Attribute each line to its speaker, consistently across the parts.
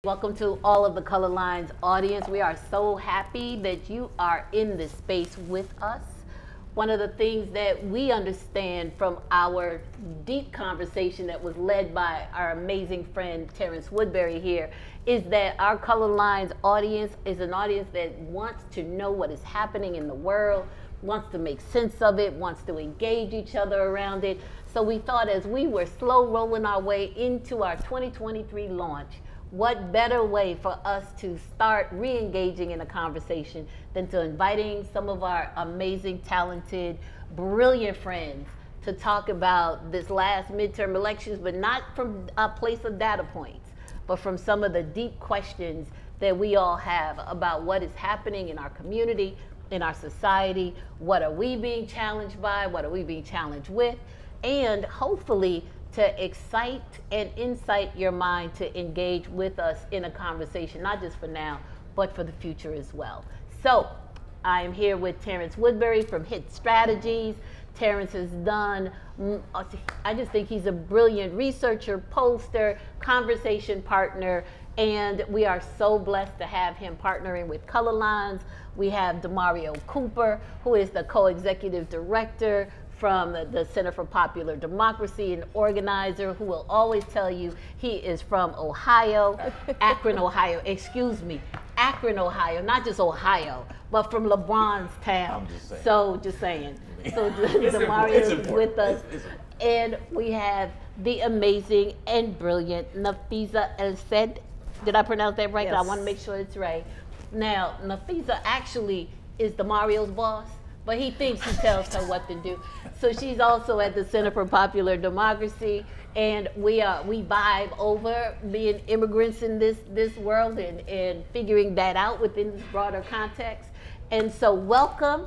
Speaker 1: Welcome to all of the Color Lines audience. We are so happy that you are in this space with us. One of the things that we understand from our deep conversation that was led by our amazing friend Terrance Woodbury here is that our Color Lines audience is an audience that wants to know what is happening in the world, wants to make sense of it, wants to engage each other around it. So we thought as we were slow rolling our way into our 2023 launch, what better way for us to start re-engaging in a conversation than to inviting some of our amazing, talented, brilliant friends to talk about this last midterm elections, but not from a place of data points, but from some of the deep questions that we all have about what is happening in our community, in our society, what are we being challenged by, what are we being challenged with, and hopefully to excite and incite your mind to engage with us in a conversation, not just for now, but for the future as well. So I am here with Terrance Woodbury from Hit Strategies. Terrance has done, I just think he's a brilliant researcher, poster, conversation partner, and we are so blessed to have him partnering with Color Lines. We have DaMareo Cooper, who is the co-executive director from the Center for Popular Democracy, an organizer who will always tell you he is from Ohio, Akron, Ohio, excuse me, Akron, Ohio, not just Ohio, but from LeBron's town.
Speaker 2: I'm just saying.
Speaker 1: So just saying. So DaMareo is with us. And we have the amazing and brilliant Nafisa El-Said. Did I pronounce that right?
Speaker 3: Yes.
Speaker 1: I want to make sure it's right. Now, Nafisa actually is DaMario's boss, but he thinks he tells her what to do. So she's also at the Center for Popular Democracy, and we vibe over being immigrants in this world and figuring that out within this broader context. And so welcome,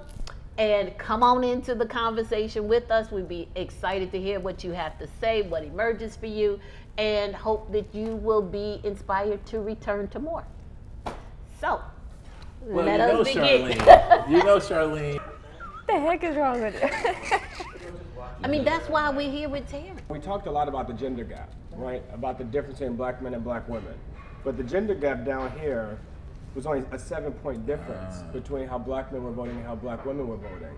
Speaker 1: and come on into the conversation with us. We'd be excited to hear what you have to say, what emerges for you, and hope that you will be inspired to return to more. So,
Speaker 2: Well,
Speaker 1: let us begin.
Speaker 2: Charlene. You know Charlene.
Speaker 3: What the heck is wrong with you?
Speaker 1: I mean, that's why we're here with Terrance.
Speaker 4: We talked a lot about the gender gap, right? About the difference in black men and black women. But the gender gap down here was only a 7-point difference between how black men were voting and how black women were voting.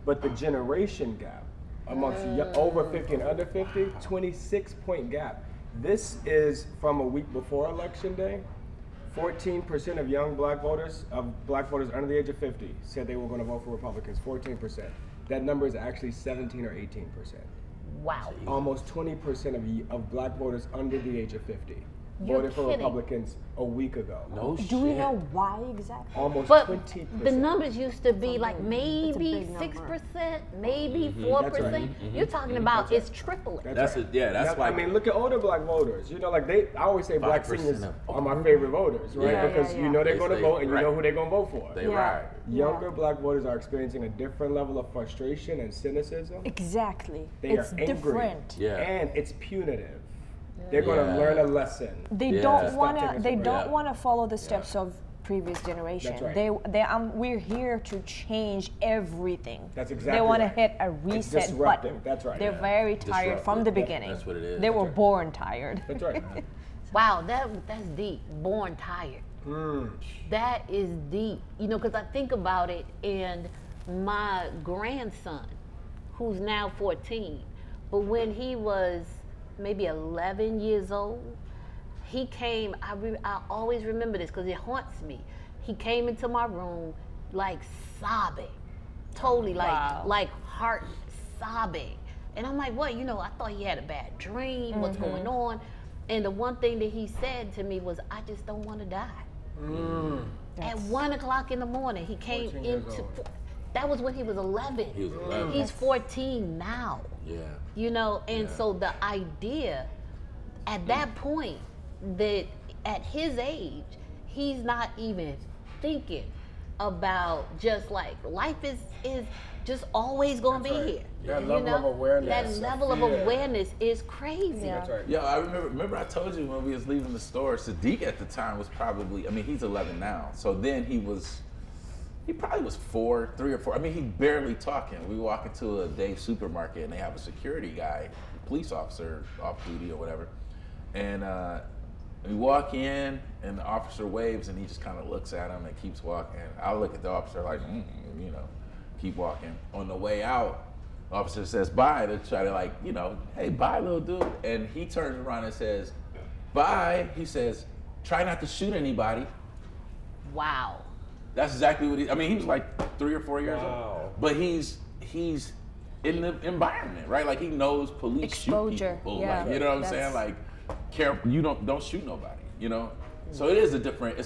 Speaker 4: But the generation gap amongst over 50 and under 50, 26-point gap. This is from a week before Election Day. 14% of young black voters under the age of 50 said they were going to vote for Republicans, 14%. That number is actually 17 or 18%.
Speaker 1: Wow.
Speaker 4: Almost 20% of black voters under the age of 50
Speaker 1: You're
Speaker 4: voted for
Speaker 1: kidding.
Speaker 4: Republicans a week ago.
Speaker 2: No shit.
Speaker 3: Do we know why exactly?
Speaker 4: Almost
Speaker 1: But
Speaker 4: 20%.
Speaker 1: the numbers used to be like
Speaker 3: It's a
Speaker 1: maybe
Speaker 3: big number.
Speaker 1: 6%, maybe 4%.
Speaker 4: That's right.
Speaker 1: You're talking about
Speaker 4: That's
Speaker 1: it's tripling.
Speaker 2: That's
Speaker 4: right.
Speaker 2: it. Yeah, that's
Speaker 4: I
Speaker 2: like.
Speaker 4: mean, look at older black voters. You know, like I always say black
Speaker 2: 5%
Speaker 4: seniors
Speaker 2: of-
Speaker 4: are my favorite voters, right?
Speaker 3: Yeah,
Speaker 4: because
Speaker 3: yeah,
Speaker 4: you know they're
Speaker 2: They
Speaker 4: going to
Speaker 2: stay
Speaker 4: vote and you
Speaker 2: right.
Speaker 4: know who they're going to vote for.
Speaker 2: They
Speaker 3: Yeah.
Speaker 2: ride.
Speaker 4: Younger black voters are experiencing a different level of frustration and cynicism.
Speaker 3: Exactly.
Speaker 4: They
Speaker 3: It's
Speaker 4: are angry.
Speaker 3: different.
Speaker 2: Yeah.
Speaker 4: And it's punitive. They're going to
Speaker 2: Yeah.
Speaker 4: learn a lesson.
Speaker 3: They
Speaker 2: Yeah.
Speaker 3: don't
Speaker 2: Stop
Speaker 3: wanna.
Speaker 4: taking
Speaker 3: They
Speaker 4: some
Speaker 3: don't
Speaker 2: Yeah.
Speaker 3: wanna follow the steps of previous generation.
Speaker 4: That's right.
Speaker 3: We're here to change everything.
Speaker 4: That's exactly
Speaker 3: They want to
Speaker 4: right.
Speaker 3: hit a
Speaker 4: It's
Speaker 3: reset
Speaker 4: disruptive.
Speaker 3: button.
Speaker 4: That's right.
Speaker 3: They're
Speaker 4: Yeah.
Speaker 3: very tired from the
Speaker 2: Disruptive.
Speaker 3: beginning.
Speaker 2: That's what it is.
Speaker 3: They were
Speaker 4: right.
Speaker 3: born tired.
Speaker 4: That's right.
Speaker 1: Wow, that's deep. Born tired. That is deep. You know, because I think about it, and my grandson, who's now 14, but when he was maybe 11 years old, he came, I always remember this because it haunts me. He came into my room like sobbing, totally like heart sobbing. And I'm like, what? You know, I thought he had a bad dream. What's going on? And the one thing that he said to me was, I just don't want to die. At 1 o'clock in the morning, he came
Speaker 4: 14 years
Speaker 1: into,
Speaker 4: old.
Speaker 1: that was when he was 11.
Speaker 2: He was 11.
Speaker 1: He's 14 now.
Speaker 2: Yeah.
Speaker 1: You know, and
Speaker 2: Yeah.
Speaker 1: so the idea at that point that at his age, he's not even thinking about just like life is just always going to be
Speaker 4: right.
Speaker 1: here.
Speaker 4: That
Speaker 1: you
Speaker 4: level of
Speaker 1: know?
Speaker 4: awareness
Speaker 1: That
Speaker 4: of
Speaker 1: level of
Speaker 4: fear.
Speaker 1: awareness is crazy.
Speaker 3: Yeah.
Speaker 4: That's right.
Speaker 2: Yeah, I remember I told you when we was leaving the store, Sadiq at the time was probably, I mean, he's 11 now. So then he probably was 3 or 4. I mean, he barely talking. We walk into a Dave's supermarket and they have a security guy, police officer off duty or whatever. And And we walk in, and the officer waves, and he just kind of looks at him and keeps walking. I look at the officer like, you know, keep walking. On the way out, the officer says bye to try to like, you know, hey, bye, little dude. And he turns around and says, bye. He says, try not to shoot anybody.
Speaker 1: Wow.
Speaker 2: That's exactly what he was like 3 or 4 years old. But he's in the environment, right? Like he knows police
Speaker 3: Exposure,
Speaker 2: shoot people.
Speaker 3: yeah.
Speaker 2: Like, you know what I'm saying? Like, careful, you don't shoot nobody, you know? So it's a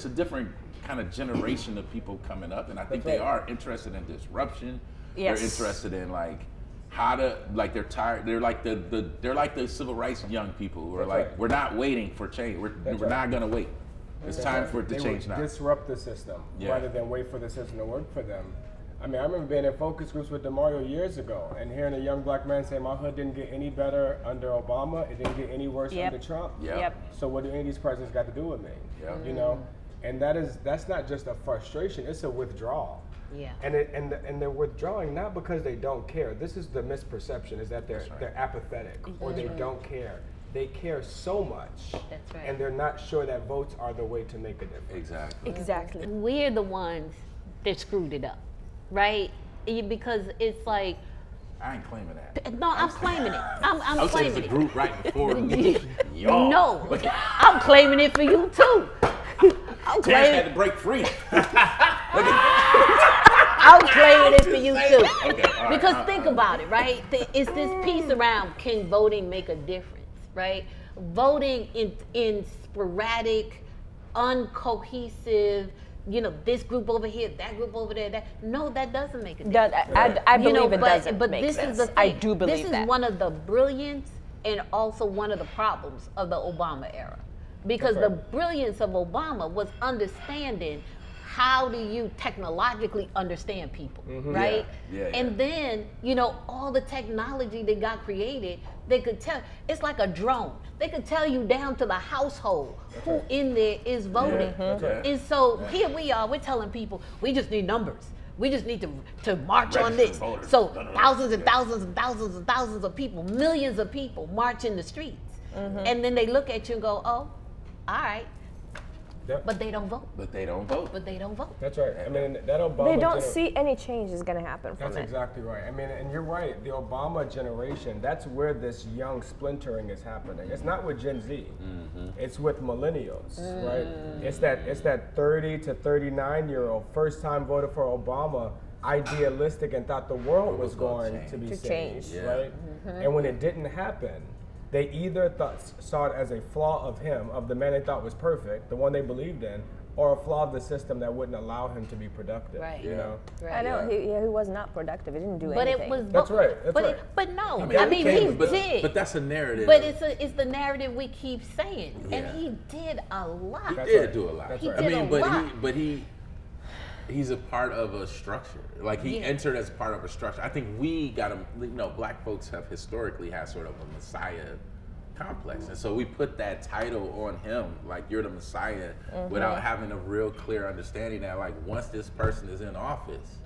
Speaker 2: different kind of generation of people coming up, and I think they are interested in disruption.
Speaker 3: Yes.
Speaker 2: They're interested in like how to, like they're tired. They're like the civil rights young people who are like, we're not waiting for change. We're not gonna wait. It's time for it to change now.
Speaker 4: Disrupt the system rather than wait for the system to work for them. I mean, I remember being in focus groups with DaMareo years ago and hearing a young black man say, my hood didn't get any better under Obama. It didn't get any worse under Trump. So what do any of these presidents got to do with me? You know? And that's not just a frustration, it's a withdrawal.
Speaker 1: Yeah.
Speaker 4: And they're withdrawing not because they don't care. This is the misperception, is that they're apathetic or they don't care. They care so much, and they're not sure that votes are the way to make a difference.
Speaker 3: Exactly.
Speaker 1: We're the ones that screwed it up, right? Because it's like,
Speaker 2: I ain't claiming that.
Speaker 1: no, I'm claiming it. I'm claiming
Speaker 2: it.
Speaker 1: it.
Speaker 2: The group right before me. Y'all.
Speaker 1: No, I'm claiming it for you too. I'm
Speaker 2: Terrance
Speaker 1: claiming
Speaker 2: had to break free.
Speaker 1: I'm claiming it for you too.
Speaker 2: Okay, all right,
Speaker 1: because think about it, right? It's this piece around, can voting make a difference, right? Voting in sporadic, uncohesive, you know, this group over here, that group over there, no, that doesn't make a difference.
Speaker 3: I believe it doesn't
Speaker 1: but
Speaker 3: make
Speaker 1: this
Speaker 3: sense.
Speaker 1: is the thing.
Speaker 3: I do believe
Speaker 1: this
Speaker 3: that.
Speaker 1: is one of the brilliance and also one of the problems of the Obama era. Because the brilliance of Obama was understanding how do you technologically understand people, right? And then, you know, all the technology that got created, they could tell, it's like a drone. They could tell you down to the household who in there is voting. And so here we are, we're telling people, we just need numbers. We just need to march on this. So thousands and thousands and thousands and thousands of people, millions of people march in the streets. And then they look at you and go, oh, all right. But they don't vote.
Speaker 2: But they don't vote.
Speaker 1: But they don't vote.
Speaker 4: That's right. I mean, that Obama.
Speaker 3: They don't see any change is going to happen from it.
Speaker 4: That's exactly right. I mean, and you're right. The Obama generation, that's where this young splintering is happening. It's not with Gen Z. It's with millennials, right? It's that 30 to 39-year-old first time voted for Obama, idealistic and thought the world was going to be changed, right? And when it didn't happen, they either saw it as a flaw of him, of the man they thought was perfect, the one they believed in, or a flaw of the system that wouldn't allow him to be productive.
Speaker 1: Right.
Speaker 4: You know?
Speaker 3: I know, he was not productive. He didn't do
Speaker 1: But
Speaker 3: anything.
Speaker 1: it was.
Speaker 4: That's right.
Speaker 1: But no,
Speaker 2: he
Speaker 1: he
Speaker 2: did.
Speaker 1: did.
Speaker 2: But that's a narrative.
Speaker 1: But it's the narrative we keep saying, and he did a lot.
Speaker 2: He did do a lot.
Speaker 4: That's
Speaker 1: He
Speaker 4: right.
Speaker 1: did a lot.
Speaker 2: He's a part of a structure. Like he entered as part of a structure. I think we got him. You know, black folks have historically had sort of a messiah complex, and so we put that title on him, like you're the messiah, without having a real clear understanding that like once this person is in office,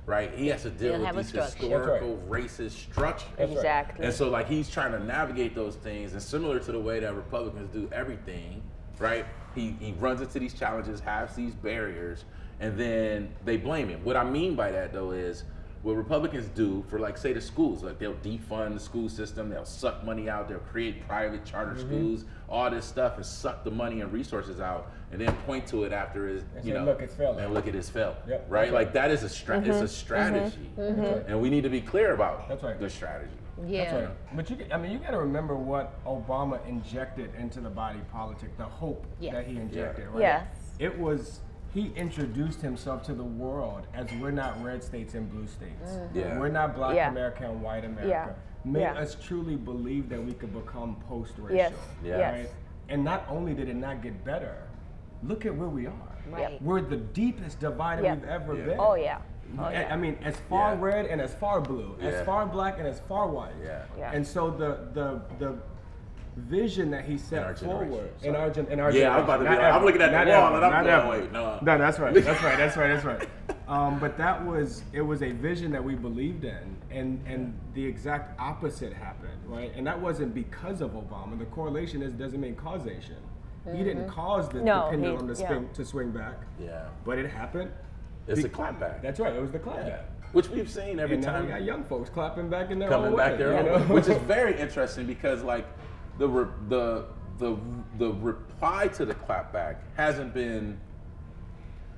Speaker 2: right, he has to deal with these historical racist structures.
Speaker 3: Exactly.
Speaker 2: And so like he's trying to navigate those things, and similar to the way that Republicans do everything, right, he runs into these challenges, has these barriers, and then they blame him. What I mean by that though is, what Republicans do for, like, say the schools, like they'll defund the school system, they'll suck money out, they'll create private charter schools, all this stuff, and suck the money and resources out, and then point to it after his,
Speaker 4: look, it's failing.
Speaker 2: And look at his fail,
Speaker 4: Yep.
Speaker 2: right? Like that is it's a strategy, and we need to be clear about the strategy.
Speaker 1: Yeah.
Speaker 4: That's right. But you got to remember what Obama injected into the body politic, the hope that he injected, right?
Speaker 3: Yes.
Speaker 4: It was. He introduced himself to the world as we're not red states and blue states. We're not black America and white America. Make us truly believe that we could become post-racial. Right? And not only did it not get better, look at where we are.
Speaker 1: Right.
Speaker 4: We're the deepest divided we've ever been.
Speaker 3: Oh, yeah.
Speaker 4: I mean, as far red and as far blue, as far black and as far white. And so the vision that he set forward in our generation.
Speaker 2: I'm about to be like, I'm looking at the wall and I'm going, wait, no.
Speaker 4: No, that's right. But it was a vision that we believed in, and the exact opposite happened, right? And that wasn't because of Obama. The correlation doesn't mean causation. He didn't cause the pendulum to swing back.
Speaker 2: Yeah.
Speaker 4: But it happened.
Speaker 2: It's a clapback.
Speaker 4: That's right. It was the clapback.
Speaker 2: Which we've seen every
Speaker 4: and
Speaker 2: time.
Speaker 4: Now we got young folks clapping back in their
Speaker 2: coming
Speaker 4: own
Speaker 2: back
Speaker 4: way,
Speaker 2: their own way, which is very interesting because like the reply to the clapback hasn't been.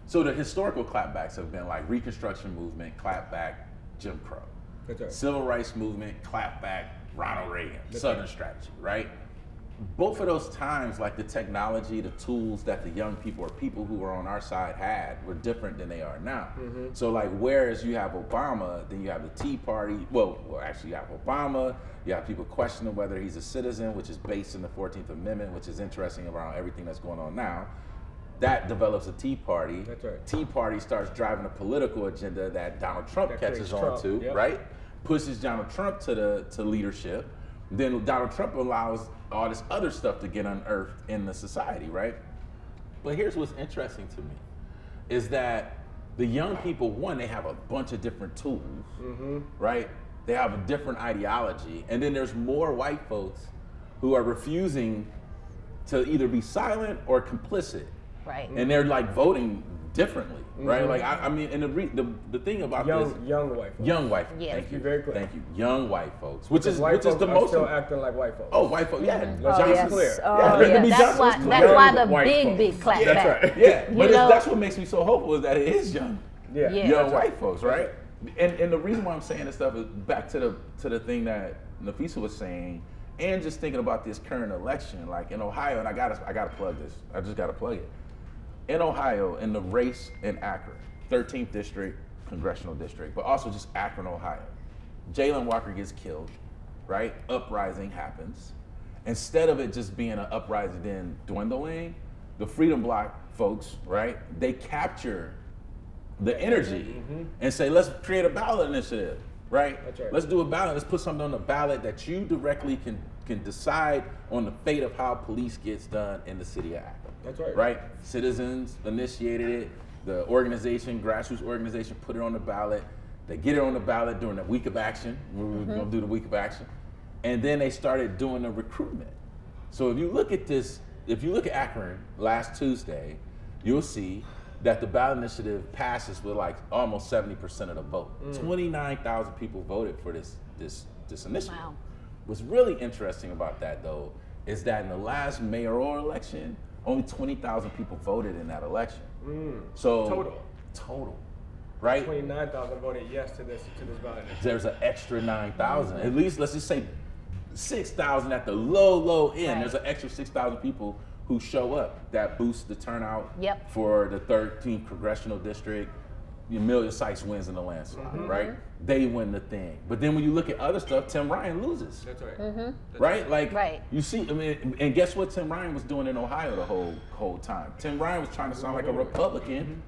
Speaker 2: So the historical clapbacks have been like Reconstruction movement, clapback, Jim Crow.
Speaker 4: That's right.
Speaker 2: Civil rights movement, clapback, Ronald Reagan, Southern strategy, right? Both of those times, like the technology, the tools that the young people or people who were on our side had were different than they are now. So like, whereas you have Obama, then you have the Tea Party. Well, actually you have Obama, you have people questioning whether he's a citizen, which is based in the 14th Amendment, which is interesting around everything that's going on now. That develops a Tea Party.
Speaker 4: That's right.
Speaker 2: Tea Party starts driving a political agenda that Donald Trump catches on to, right? Pushes Donald Trump to leadership. Then Donald Trump allows all this other stuff to get unearthed in the society, right? But here's what's interesting to me, is that the young people, one, they have a bunch of different tools, right? They have a different ideology. And then there's more white folks who are refusing to either be silent or complicit.
Speaker 1: Right.
Speaker 2: And they're like voting differently, right? Like I mean, and the thing about
Speaker 4: young white folks.
Speaker 2: Young white folks.
Speaker 1: Yes.
Speaker 2: Thank you.
Speaker 4: Very clear.
Speaker 2: Thank you. Young white folks, which is
Speaker 4: white folks
Speaker 2: the
Speaker 4: are
Speaker 2: most
Speaker 4: still acting like white folks.
Speaker 2: Oh, white folks. Yeah.
Speaker 4: Johnson clear.
Speaker 1: That's why the big clapback.
Speaker 2: That's right. Yeah. But
Speaker 1: know?
Speaker 2: that's what makes me so hopeful is that it is young.
Speaker 4: Yeah.
Speaker 2: Young white folks, right? And the reason why I'm saying this stuff is back to the thing that Nafisa was saying, and just thinking about this current election, like in Ohio, and I gotta plug this. I just gotta plug it. In Ohio, in the race in Akron, 13th district, congressional district, but also just Akron, Ohio. Jalen Walker gets killed, right? Uprising happens. Instead of it just being an uprising then dwindling, the Freedom Bloc folks, right? They capture the energy and say, let's create a ballot initiative, right?
Speaker 4: That's right.
Speaker 2: Let's do a ballot. Let's put something on the ballot that you directly can decide on the fate of how police gets done in the city of Akron.
Speaker 4: That's right.
Speaker 2: Right? Citizens initiated it. The organization, grassroots organization, put it on the ballot. They get it on the ballot during the week of action. We're going to do the week of action. And then they started doing the recruitment. So if you look at this, if you look at Akron last Tuesday, you'll see that the ballot initiative passes with like almost 70% of the vote. 29,000 people voted for this initiative.
Speaker 1: Wow.
Speaker 2: What's really interesting about that though is that in the last mayoral election, only 20,000 people voted in that election. So total, right?
Speaker 4: 29,000 voted yes to this ballot initiative.
Speaker 2: There's an extra 9,000. At least let's just say 6,000 at the low end.
Speaker 1: Right.
Speaker 2: There's an extra 6,000 people who show up. That boosts the turnout
Speaker 1: Yep.
Speaker 2: for the 13th congressional district. Amelia Sykes wins in the landslide, right? They win the thing. But then when you look at other stuff, Tim Ryan loses.
Speaker 4: That's right.
Speaker 2: Right? Like,
Speaker 1: Right.
Speaker 2: you see, I mean, and guess what Tim Ryan was doing in Ohio the whole time? Tim Ryan was trying to sound like a Republican,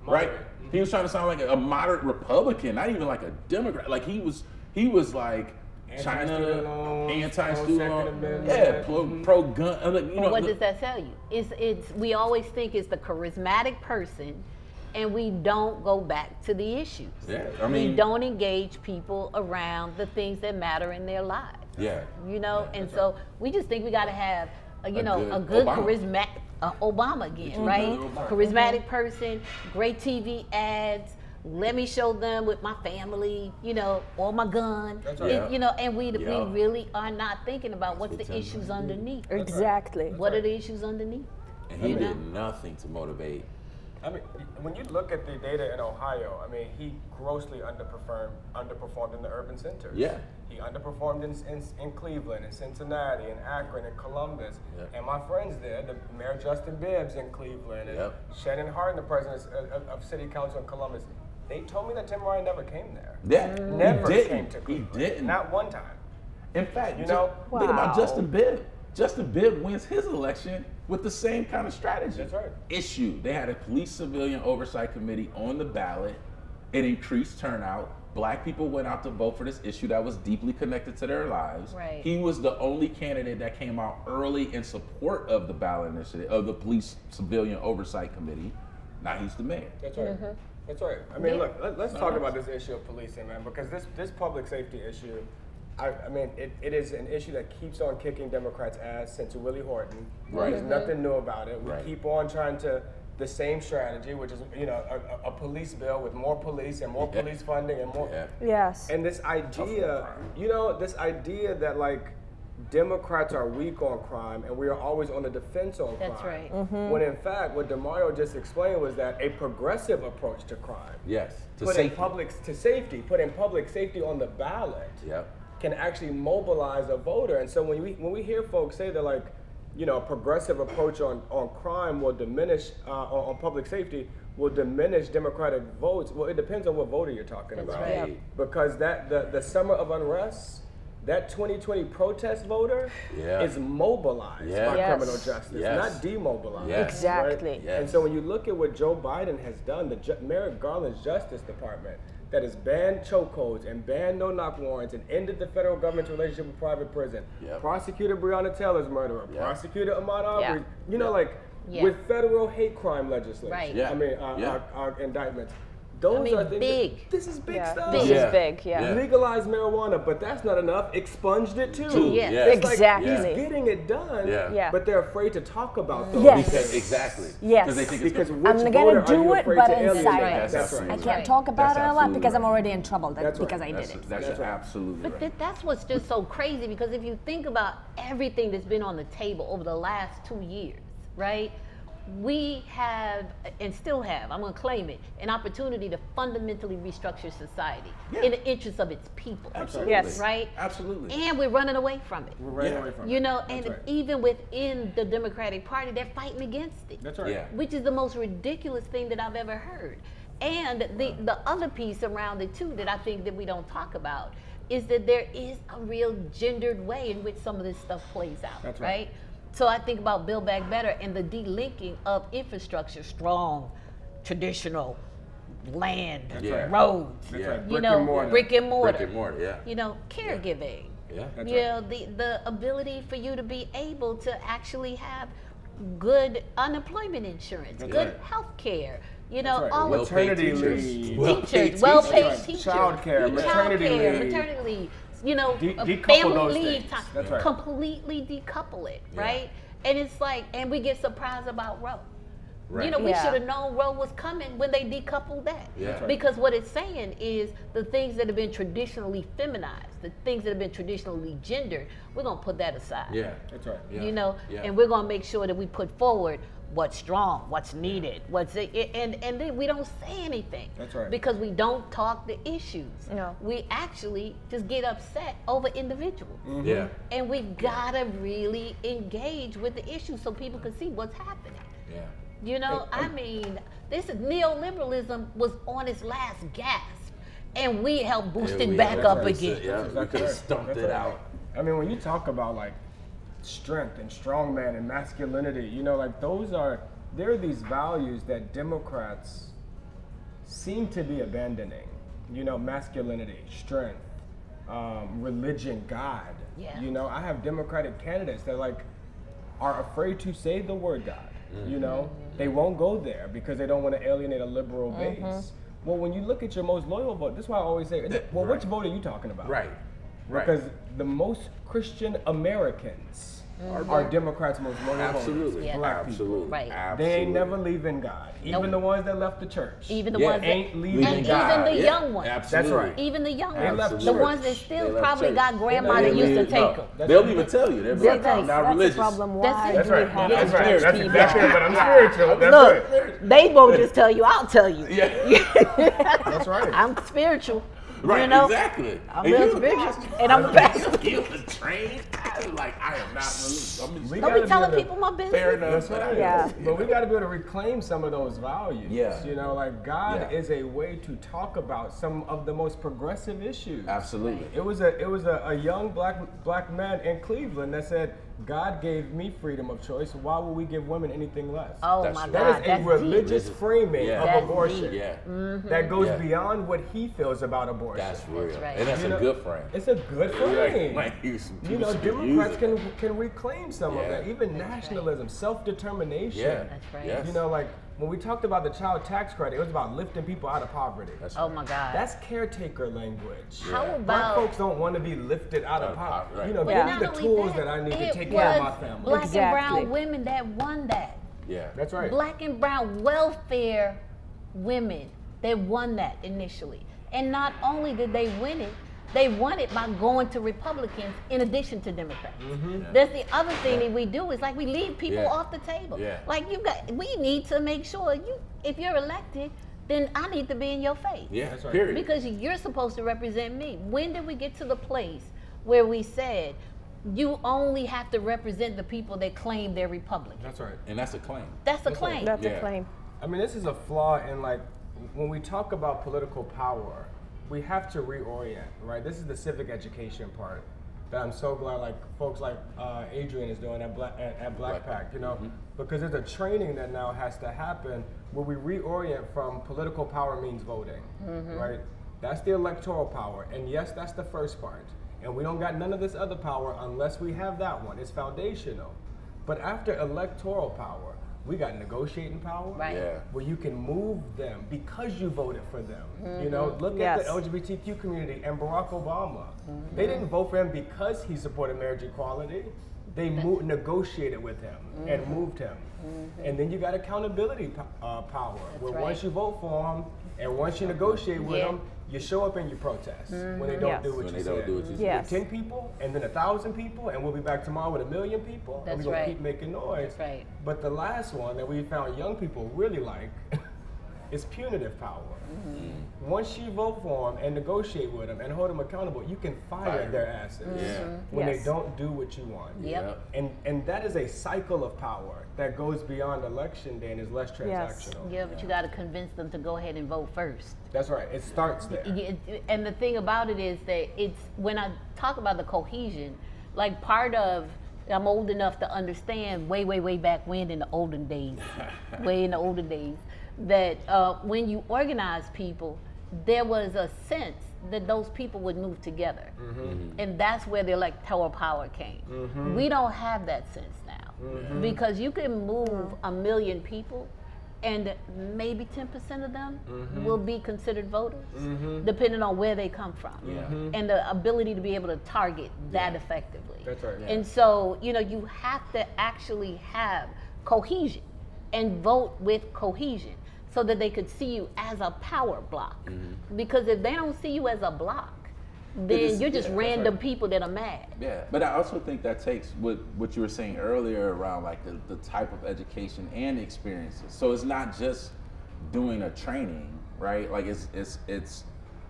Speaker 2: right? He was trying to sound like a moderate Republican, not even like a Democrat. Like he was like China, anti-student loan, pro-gun. Like, you know,
Speaker 1: What does that tell you? It's we always think it's the charismatic person, and we don't go back to the issues.
Speaker 2: Yeah, I mean,
Speaker 1: we don't engage people around the things that matter in their lives.
Speaker 2: Yeah.
Speaker 1: You know, and so we just think we got to have, a good
Speaker 2: Obama.
Speaker 1: charismatic Obama again, right? Charismatic person, great TV ads. Let me show them with my family, or my gun.
Speaker 4: That's right.
Speaker 1: You know, and we really are not thinking about what's the issues underneath.
Speaker 3: Exactly.
Speaker 1: What are the issues underneath?
Speaker 2: And he did nothing to motivate.
Speaker 4: I mean, when you look at the data in Ohio, I mean, he grossly underperformed in the urban centers.
Speaker 2: Yeah.
Speaker 4: He underperformed in Cleveland, in Cincinnati, in Akron, in Columbus.
Speaker 2: Yep.
Speaker 4: And my friends there, the Mayor Justin Bibbs in Cleveland, and Shannon Hardin, the president of City Council in Columbus, they told me that Tim Ryan never came there.
Speaker 2: Yeah.
Speaker 4: Never came to Cleveland.
Speaker 2: He didn't.
Speaker 4: Not one time.
Speaker 2: In fact, think
Speaker 3: Wow.
Speaker 2: about Justin Bibb. Justin Bibb wins his election with the same kind of strategy.
Speaker 4: That's right.
Speaker 2: Issue. They had a police civilian oversight committee on the ballot. It increased turnout. Black people went out to vote for this issue that was deeply connected to their lives.
Speaker 1: Right.
Speaker 2: He was the only candidate that came out early in support of the ballot initiative, of the police civilian oversight committee. Now he's the mayor.
Speaker 4: That's right. That's right. I mean, look, let's talk about this issue of policing, man, because this public safety issue I mean, it is an issue that keeps on kicking Democrats' ass since Willie Horton.
Speaker 2: Right.
Speaker 4: There's nothing new about it. We
Speaker 2: Right.
Speaker 4: keep on trying to, the same strategy, which is, a police bill with more police and more police funding and more.
Speaker 2: Yeah.
Speaker 3: Yes.
Speaker 4: And this idea, this idea that like Democrats are weak on crime and we are always on the defense on crime.
Speaker 1: That's right.
Speaker 4: When in fact, what DaMareo just explained was that a progressive approach to crime,
Speaker 2: Yes. To
Speaker 4: putting
Speaker 2: safety.
Speaker 4: putting public safety on the ballot,
Speaker 2: Yep.
Speaker 4: can actually mobilize a voter. And so when we hear folks say that like, a progressive approach on crime will diminish on public safety will diminish Democratic votes. Well, it depends on what voter you're talking about.
Speaker 1: right.
Speaker 2: Yep.
Speaker 4: Because the summer of unrest, that 2020 protest voter
Speaker 2: Yeah.
Speaker 4: is mobilized
Speaker 2: Yeah.
Speaker 4: by
Speaker 3: Yes.
Speaker 4: criminal justice,
Speaker 2: Yes.
Speaker 4: not demobilized.
Speaker 2: Yes.
Speaker 3: Exactly.
Speaker 4: Right?
Speaker 2: Yes.
Speaker 4: And so when you look at what Joe Biden has done, Merrick Garland's Justice Department, that has banned chokeholds and banned no-knock warrants and ended the federal government's relationship with private prison,
Speaker 2: Yep.
Speaker 4: prosecuted Breonna Taylor's murderer,
Speaker 2: Yep.
Speaker 4: prosecuted Ahmaud Arbery,
Speaker 1: Yeah.
Speaker 4: with federal hate crime legislation.
Speaker 1: Right.
Speaker 2: Yeah.
Speaker 4: I mean,
Speaker 2: Yeah.
Speaker 4: our indictments. Those are things
Speaker 1: big.
Speaker 4: this is big stuff.
Speaker 1: Big.
Speaker 3: This
Speaker 2: Yeah.
Speaker 3: is big, yeah.
Speaker 2: Yeah.
Speaker 4: Legalized marijuana, but that's not enough. Expunged it too.
Speaker 1: Yes.
Speaker 2: Yes.
Speaker 4: It's like
Speaker 3: Exactly.
Speaker 4: he's getting it done,
Speaker 2: Yeah.
Speaker 3: Yeah.
Speaker 4: but they're afraid to talk about those.
Speaker 3: Yes.
Speaker 2: Because, exactly.
Speaker 3: Yes.
Speaker 2: Because they think it's
Speaker 4: Because
Speaker 2: gonna-
Speaker 4: which
Speaker 3: I'm
Speaker 4: voter
Speaker 3: gonna
Speaker 4: are
Speaker 3: do
Speaker 4: you
Speaker 3: it,
Speaker 4: afraid
Speaker 3: but
Speaker 4: to alienate?
Speaker 3: inside.
Speaker 1: Right.
Speaker 2: That's
Speaker 3: I
Speaker 2: absolutely
Speaker 3: can't
Speaker 2: right.
Speaker 3: talk about
Speaker 2: That's
Speaker 3: it a lot
Speaker 2: absolutely
Speaker 3: because I'm
Speaker 2: right.
Speaker 3: already in trouble
Speaker 4: That's
Speaker 3: because
Speaker 4: right.
Speaker 3: I did it.
Speaker 2: That's
Speaker 4: That's right.
Speaker 2: absolutely
Speaker 1: But
Speaker 2: right.
Speaker 1: that's what's just so crazy, because if you think about everything that's been on the table over the last 2 years, right? We have, and still have, I'm going to claim it, an opportunity to fundamentally restructure society in the interest of its people.
Speaker 2: Absolutely.
Speaker 3: Yes.
Speaker 1: Right?
Speaker 2: Absolutely.
Speaker 1: And we're running away from it.
Speaker 4: We're running
Speaker 2: Yeah.
Speaker 4: away from
Speaker 1: You
Speaker 4: it.
Speaker 1: know,
Speaker 4: That's
Speaker 1: and
Speaker 4: right.
Speaker 1: even within the Democratic Party, they're fighting against it.
Speaker 4: That's right.
Speaker 2: Yeah.
Speaker 1: Which is the most ridiculous thing that I've ever heard. And the other piece around it too that I think that we don't talk about is that there is a real gendered way in which some of this stuff plays out.
Speaker 4: That's
Speaker 1: right?
Speaker 4: right.
Speaker 1: So I think about Build Back Better and the delinking of infrastructure, strong, traditional land,
Speaker 2: right.
Speaker 1: roads,
Speaker 4: That's
Speaker 2: Yeah.
Speaker 4: right.
Speaker 1: you
Speaker 4: Brick
Speaker 1: know,
Speaker 4: and mortar.
Speaker 1: brick and mortar,
Speaker 2: Brick and mortar, yeah.
Speaker 1: you know, caregiving.
Speaker 2: Yeah.
Speaker 4: That's
Speaker 1: You
Speaker 4: right.
Speaker 1: know, the ability for you to be able to actually have good unemployment insurance,
Speaker 4: That's
Speaker 1: good
Speaker 4: right.
Speaker 1: health care, you know,
Speaker 4: That's right.
Speaker 1: all of
Speaker 4: Maternity
Speaker 2: Well-paid
Speaker 4: leave.
Speaker 1: teachers, well-paid
Speaker 4: That's right.
Speaker 1: teachers,
Speaker 4: Childcare, maternity leave.
Speaker 1: maternity leave, you know,
Speaker 4: Decouple
Speaker 1: family
Speaker 4: those
Speaker 1: leave
Speaker 4: things.
Speaker 1: time,
Speaker 4: That's right.
Speaker 1: completely decouple it,
Speaker 2: Yeah.
Speaker 1: right? And it's like, and we get surprised about Roe.
Speaker 2: Right.
Speaker 1: You know, we
Speaker 3: Yeah.
Speaker 1: should have known Roe was coming when they decoupled that.
Speaker 2: Yeah. That's right.
Speaker 1: Because what it's saying is the things that have been traditionally feminized, the things that have been traditionally gendered, we're going to put that aside.
Speaker 2: Yeah.
Speaker 4: That's right.
Speaker 2: Yeah.
Speaker 1: You know,
Speaker 2: Yeah.
Speaker 1: and we're going to make sure that we put forward what's strong, what's needed, and then we don't say anything.
Speaker 4: That's right.
Speaker 1: Because we don't talk the issues.
Speaker 3: No.
Speaker 1: We actually just get upset over individuals.
Speaker 2: Yeah.
Speaker 1: And we gotta really engage with the issue so people can see what's happening.
Speaker 2: Yeah.
Speaker 1: You know, I mean, this is neoliberalism was on its last gasp, and we helped boost
Speaker 2: Yeah,
Speaker 1: it
Speaker 2: we
Speaker 1: back
Speaker 2: have
Speaker 1: up
Speaker 2: to-
Speaker 1: again.
Speaker 2: Yeah, we could have stumped
Speaker 4: That's
Speaker 2: it
Speaker 4: right.
Speaker 2: out.
Speaker 4: I mean, when you talk about like strength and strongman and masculinity, you know, like there are these values that Democrats seem to be abandoning. You know, masculinity, strength, religion, God.
Speaker 1: Yeah.
Speaker 4: You know, I have Democratic candidates that like are afraid to say the word God. You know, they won't go there because they don't want to alienate a liberal base. Well, when you look at your most loyal vote, that's why I always say, well,
Speaker 2: Right.
Speaker 4: which vote are you talking about?
Speaker 2: Right. Right.
Speaker 4: Because the most Christian Americans are Democrats' most loyal
Speaker 2: Absolutely.
Speaker 4: voters.
Speaker 1: Yeah.
Speaker 4: Black people.
Speaker 2: Absolutely.
Speaker 1: Right.
Speaker 2: Absolutely.
Speaker 4: They ain't never leaving God. Even
Speaker 1: Nope.
Speaker 4: the ones that left the church.
Speaker 1: Even the
Speaker 2: Yeah,
Speaker 1: ones that,
Speaker 4: ain't leaving
Speaker 1: and
Speaker 4: God.
Speaker 1: even the young ones.
Speaker 2: Absolutely.
Speaker 4: That's right.
Speaker 1: Even the young
Speaker 4: They
Speaker 1: ones,
Speaker 4: left
Speaker 1: the
Speaker 4: church.
Speaker 1: ones that
Speaker 2: They
Speaker 1: still
Speaker 2: left
Speaker 1: probably
Speaker 2: church.
Speaker 1: got grandma
Speaker 2: They
Speaker 1: that used to
Speaker 2: leave-
Speaker 1: take
Speaker 2: no,
Speaker 1: them.
Speaker 2: They'll even tell you. They'll be like,
Speaker 1: That's
Speaker 2: I'm not
Speaker 3: That's
Speaker 2: religious.
Speaker 3: the problem.
Speaker 1: That's
Speaker 3: Why
Speaker 1: it.
Speaker 4: That's
Speaker 3: do we
Speaker 4: right.
Speaker 3: have
Speaker 4: That's
Speaker 3: to
Speaker 4: right.
Speaker 3: change
Speaker 4: That's
Speaker 3: people?
Speaker 4: exactly it. But I'm spiritual. That's
Speaker 1: Look,
Speaker 4: right.
Speaker 1: they won't just tell you, I'll tell you.
Speaker 2: Yeah.
Speaker 4: That's right.
Speaker 1: I'm spiritual.
Speaker 2: Right.
Speaker 1: You know?
Speaker 2: Exactly.
Speaker 1: I'm
Speaker 2: And
Speaker 1: real
Speaker 2: you-
Speaker 1: spiritual. And I'm a pastor.
Speaker 2: You was trained. I was like, I am not religious. I'm just
Speaker 4: We
Speaker 1: Don't
Speaker 4: gotta
Speaker 1: be telling
Speaker 4: able to-
Speaker 1: people my business.
Speaker 2: fair enough.
Speaker 4: That's
Speaker 2: but I-
Speaker 4: right.
Speaker 3: Yeah.
Speaker 4: But we got to be able to reclaim some of those values.
Speaker 2: Yeah.
Speaker 4: You know, like God
Speaker 2: Yeah.
Speaker 4: is a way to talk about some of the most progressive issues.
Speaker 2: Absolutely.
Speaker 4: It was a young black man in Cleveland that said, God gave me freedom of choice. Why would we give women anything less?
Speaker 1: Oh
Speaker 2: That's
Speaker 1: my
Speaker 2: right.
Speaker 1: God,
Speaker 4: That is a
Speaker 1: that's
Speaker 4: religious
Speaker 1: deep.
Speaker 4: framing
Speaker 2: Yeah.
Speaker 4: of
Speaker 1: That's
Speaker 4: abortion
Speaker 1: deep.
Speaker 2: Yeah.
Speaker 4: that goes
Speaker 2: Yeah.
Speaker 4: beyond what he feels about abortion.
Speaker 2: That's real.
Speaker 1: That's right.
Speaker 2: And that's
Speaker 4: You
Speaker 2: a
Speaker 4: know,
Speaker 2: good frame.
Speaker 4: It's a good frame.
Speaker 2: Like, you
Speaker 4: You know,
Speaker 2: should be
Speaker 4: Democrats
Speaker 2: using it.
Speaker 4: can reclaim some of
Speaker 2: Yeah.
Speaker 4: that. Even nationalism, self-determination.
Speaker 2: Yeah.
Speaker 1: That's right.
Speaker 2: Yes.
Speaker 4: You know, like when we talked about the child tax credit, it was about lifting people out of poverty.
Speaker 1: Oh my God.
Speaker 4: That's caretaker language.
Speaker 1: How
Speaker 4: Black
Speaker 1: about
Speaker 4: folks don't want to be lifted out of poverty.
Speaker 2: right.
Speaker 4: You know,
Speaker 1: But
Speaker 4: give
Speaker 1: not
Speaker 4: me the
Speaker 1: only
Speaker 4: tools
Speaker 1: that,
Speaker 4: that I need to
Speaker 1: it
Speaker 4: take care of
Speaker 1: was
Speaker 4: my family.
Speaker 1: Black
Speaker 3: Exactly.
Speaker 1: and brown women that won that.
Speaker 2: Yeah.
Speaker 4: That's right.
Speaker 1: Black and brown welfare women that won that initially. And not only did they win it, they won it by going to Republicans in addition to Democrats. That's the other thing that we do is like we leave people
Speaker 2: Yeah.
Speaker 1: off the table.
Speaker 2: Yeah.
Speaker 1: Like we need to make sure if you're elected, then I need to be in your face.
Speaker 2: Yeah.
Speaker 4: That's right.
Speaker 2: Period.
Speaker 1: Because you're supposed to represent me. When did we get to the place where we said you only have to represent the people that claim they're Republican?
Speaker 4: That's right.
Speaker 2: And that's a claim.
Speaker 1: That's a
Speaker 4: That's right.
Speaker 1: claim.
Speaker 3: That's
Speaker 2: Yeah.
Speaker 3: a claim.
Speaker 4: I mean, this is a flaw in like when we talk about political power, we have to reorient, right? This is the civic education part that I'm so glad like folks like Adrian is doing at Black Pact, you know, because there's a training that now has to happen where we reorient from political power means voting, right? That's the electoral power, and yes, that's the first part. And we don't got none of this other power unless we have that one. It's foundational. But after electoral power, we got negotiating power,
Speaker 1: Right.
Speaker 2: Yeah.
Speaker 4: where you can move them because you voted for them. You know, look at the LGBTQ community and Barack Obama. They didn't vote for him because he supported marriage equality. They negotiated with him and moved him. And then you got accountability power, where
Speaker 1: right.
Speaker 4: once you vote for him and once you negotiate with
Speaker 1: Yeah.
Speaker 4: them, you show up and you protest when they don't
Speaker 3: Yes.
Speaker 4: do what
Speaker 2: When
Speaker 4: you
Speaker 2: they
Speaker 4: said.
Speaker 2: don't do what you said.
Speaker 3: Yes.
Speaker 4: 10 people and then 1,000 people, and we'll be back tomorrow with 1,000,000 people.
Speaker 1: That's
Speaker 4: and we're gonna
Speaker 1: right.
Speaker 4: keep making noise.
Speaker 1: That's right.
Speaker 4: But the last one that we found young people really like is punitive power. Once you vote for them and negotiate with them and hold them accountable, you can fire their asses
Speaker 2: Yeah.
Speaker 4: when
Speaker 3: Yes.
Speaker 4: they don't do what you want.
Speaker 1: Yep.
Speaker 4: And that is a cycle of power that goes beyond election day and is less
Speaker 3: Yes.
Speaker 4: transactional.
Speaker 1: Yeah, but you got to convince them to go ahead and vote first.
Speaker 4: That's right. It starts there.
Speaker 1: And the thing about it is that it's when I talk about the cohesion, like part of I'm old enough to understand way back when in the olden days, that when you organize people, there was a sense that those people would move together, and that's where the electoral power came. We don't have that sense now because you can move 1,000,000 people, and maybe 10% of them will be considered voters, depending on where they come from, and the ability to be able to target that effectively.
Speaker 4: That's right.
Speaker 1: And so, you know, you have to actually have cohesion and vote with cohesion so that they could see you as a power block. Because if they don't see you as a block, then
Speaker 2: is-
Speaker 1: you're just
Speaker 2: yeah, that's
Speaker 1: random
Speaker 2: right.
Speaker 1: people that are mad.
Speaker 2: Yeah, but I also think that takes what you were saying earlier around like the type of education and experiences. So it's not just doing a training, right? Like it's